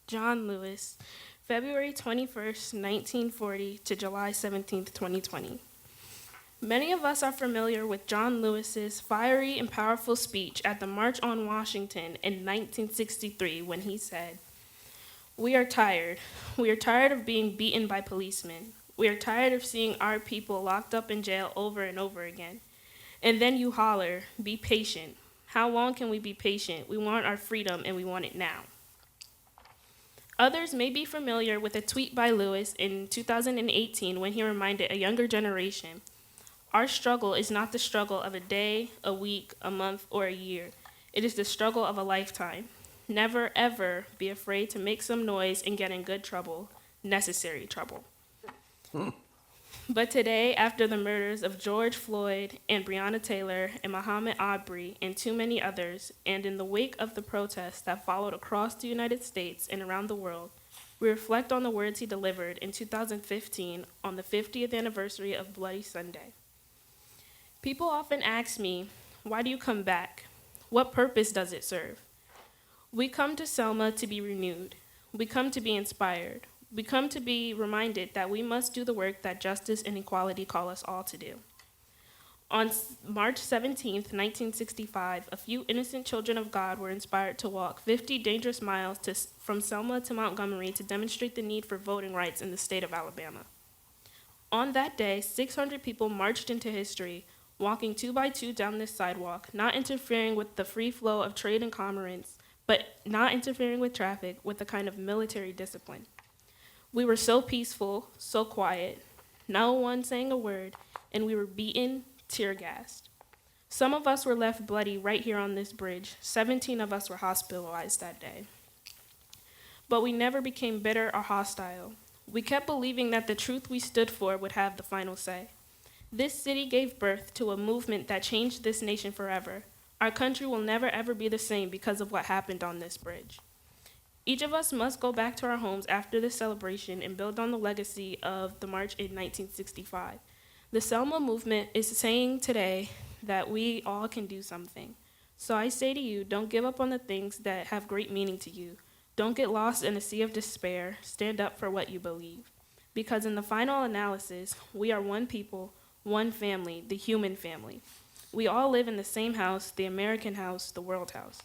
John Lewis, February 21st, 1940 to July 17th, 2020. Many of us are familiar with John Lewis's fiery and powerful speech at the March on Washington in 1963 when he said, "We are tired. We are tired of being beaten by policemen. We are tired of seeing our people locked up in jail over and over again. And then you holler, be patient. How long can we be patient? We want our freedom and we want it now." Others may be familiar with a tweet by Lewis in 2018 when he reminded a younger generation, "Our struggle is not the struggle of a day, a week, a month, or a year. It is the struggle of a lifetime. Never, ever be afraid to make some noise and get in good trouble, necessary trouble." But today, after the murders of George Floyd and Breonna Taylor and Muhammad Arbery and too many others, and in the wake of the protests that followed across the United States and around the world, we reflect on the words he delivered in 2015 on the 50th anniversary of Bloody Sunday. People often ask me, why do you come back? What purpose does it serve? We come to Selma to be renewed. We come to be inspired. We come to be reminded that we must do the work that justice and equality call us all to do. On March 17th, 1965, a few innocent children of God were inspired to walk 50 dangerous miles from Selma to Montgomery to demonstrate the need for voting rights in the state of Alabama. On that day, 600 people marched into history, walking 2 by 2 down this sidewalk, not interfering with the free flow of trade and commerce, but not interfering with traffic with a kind of military discipline. We were so peaceful, so quiet, no one saying a word, and we were beaten, tear gassed. Some of us were left bloody right here on this bridge. 17 of us were hospitalized that day. But we never became bitter or hostile. We kept believing that the truth we stood for would have the final say. This city gave birth to a movement that changed this nation forever. Our country will never ever be the same because of what happened on this bridge. Each of us must go back to our homes after this celebration and build on the legacy of the march in 1965. The Selma movement is saying today that we all can do something. So I say to you, don't give up on the things that have great meaning to you. Don't get lost in a sea of despair. Stand up for what you believe. Because in the final analysis, we are one people, one family, the human family. We all live in the same house, the American house, the world house.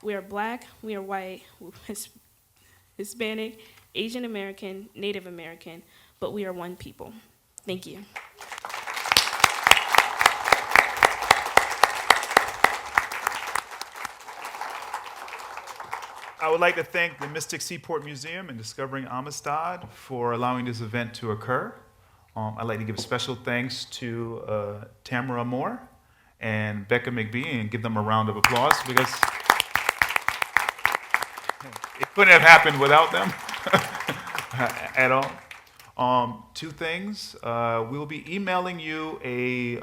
We are black, we are white, Hispanic, Asian American, Native American, but we are one people. Thank you.
I would like to thank the Mystic Seaport Museum and Discovering Amistad for allowing this event to occur. I'd like to give special thanks to Tamara Moore and Becca McBee and give them a round of applause because it couldn't have happened without them at all. Two things. We will be emailing you a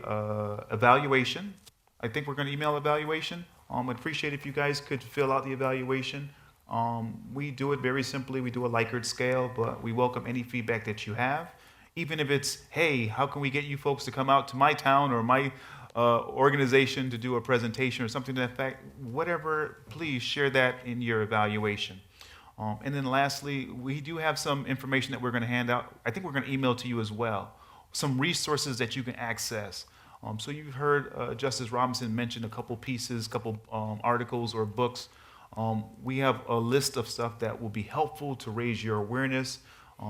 evaluation. I think we're going to email evaluation. I'd appreciate if you guys could fill out the evaluation. We do it very simply. We do a Likert scale, but we welcome any feedback that you have. Even if it's, hey, how can we get you folks to come out to my town or my organization to do a presentation or something to that effect, whatever, please share that in your evaluation. And then lastly, we do have some information that we're going to hand out. I think we're going to email to you as well, some resources that you can access. So you've heard Justice Robinson mention a couple pieces, couple articles or books. We have a list of stuff that will be helpful to raise your awareness.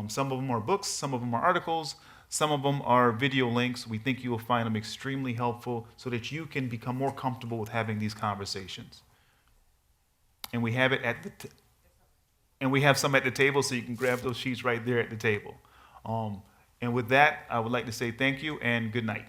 Some of them are books, some of them are articles, some of them are video links. We think you will find them extremely helpful so that you can become more comfortable with having these conversations. And we have it and we have some at the table, so you can grab those sheets right there at the table. And with that, I would like to say thank you and good night.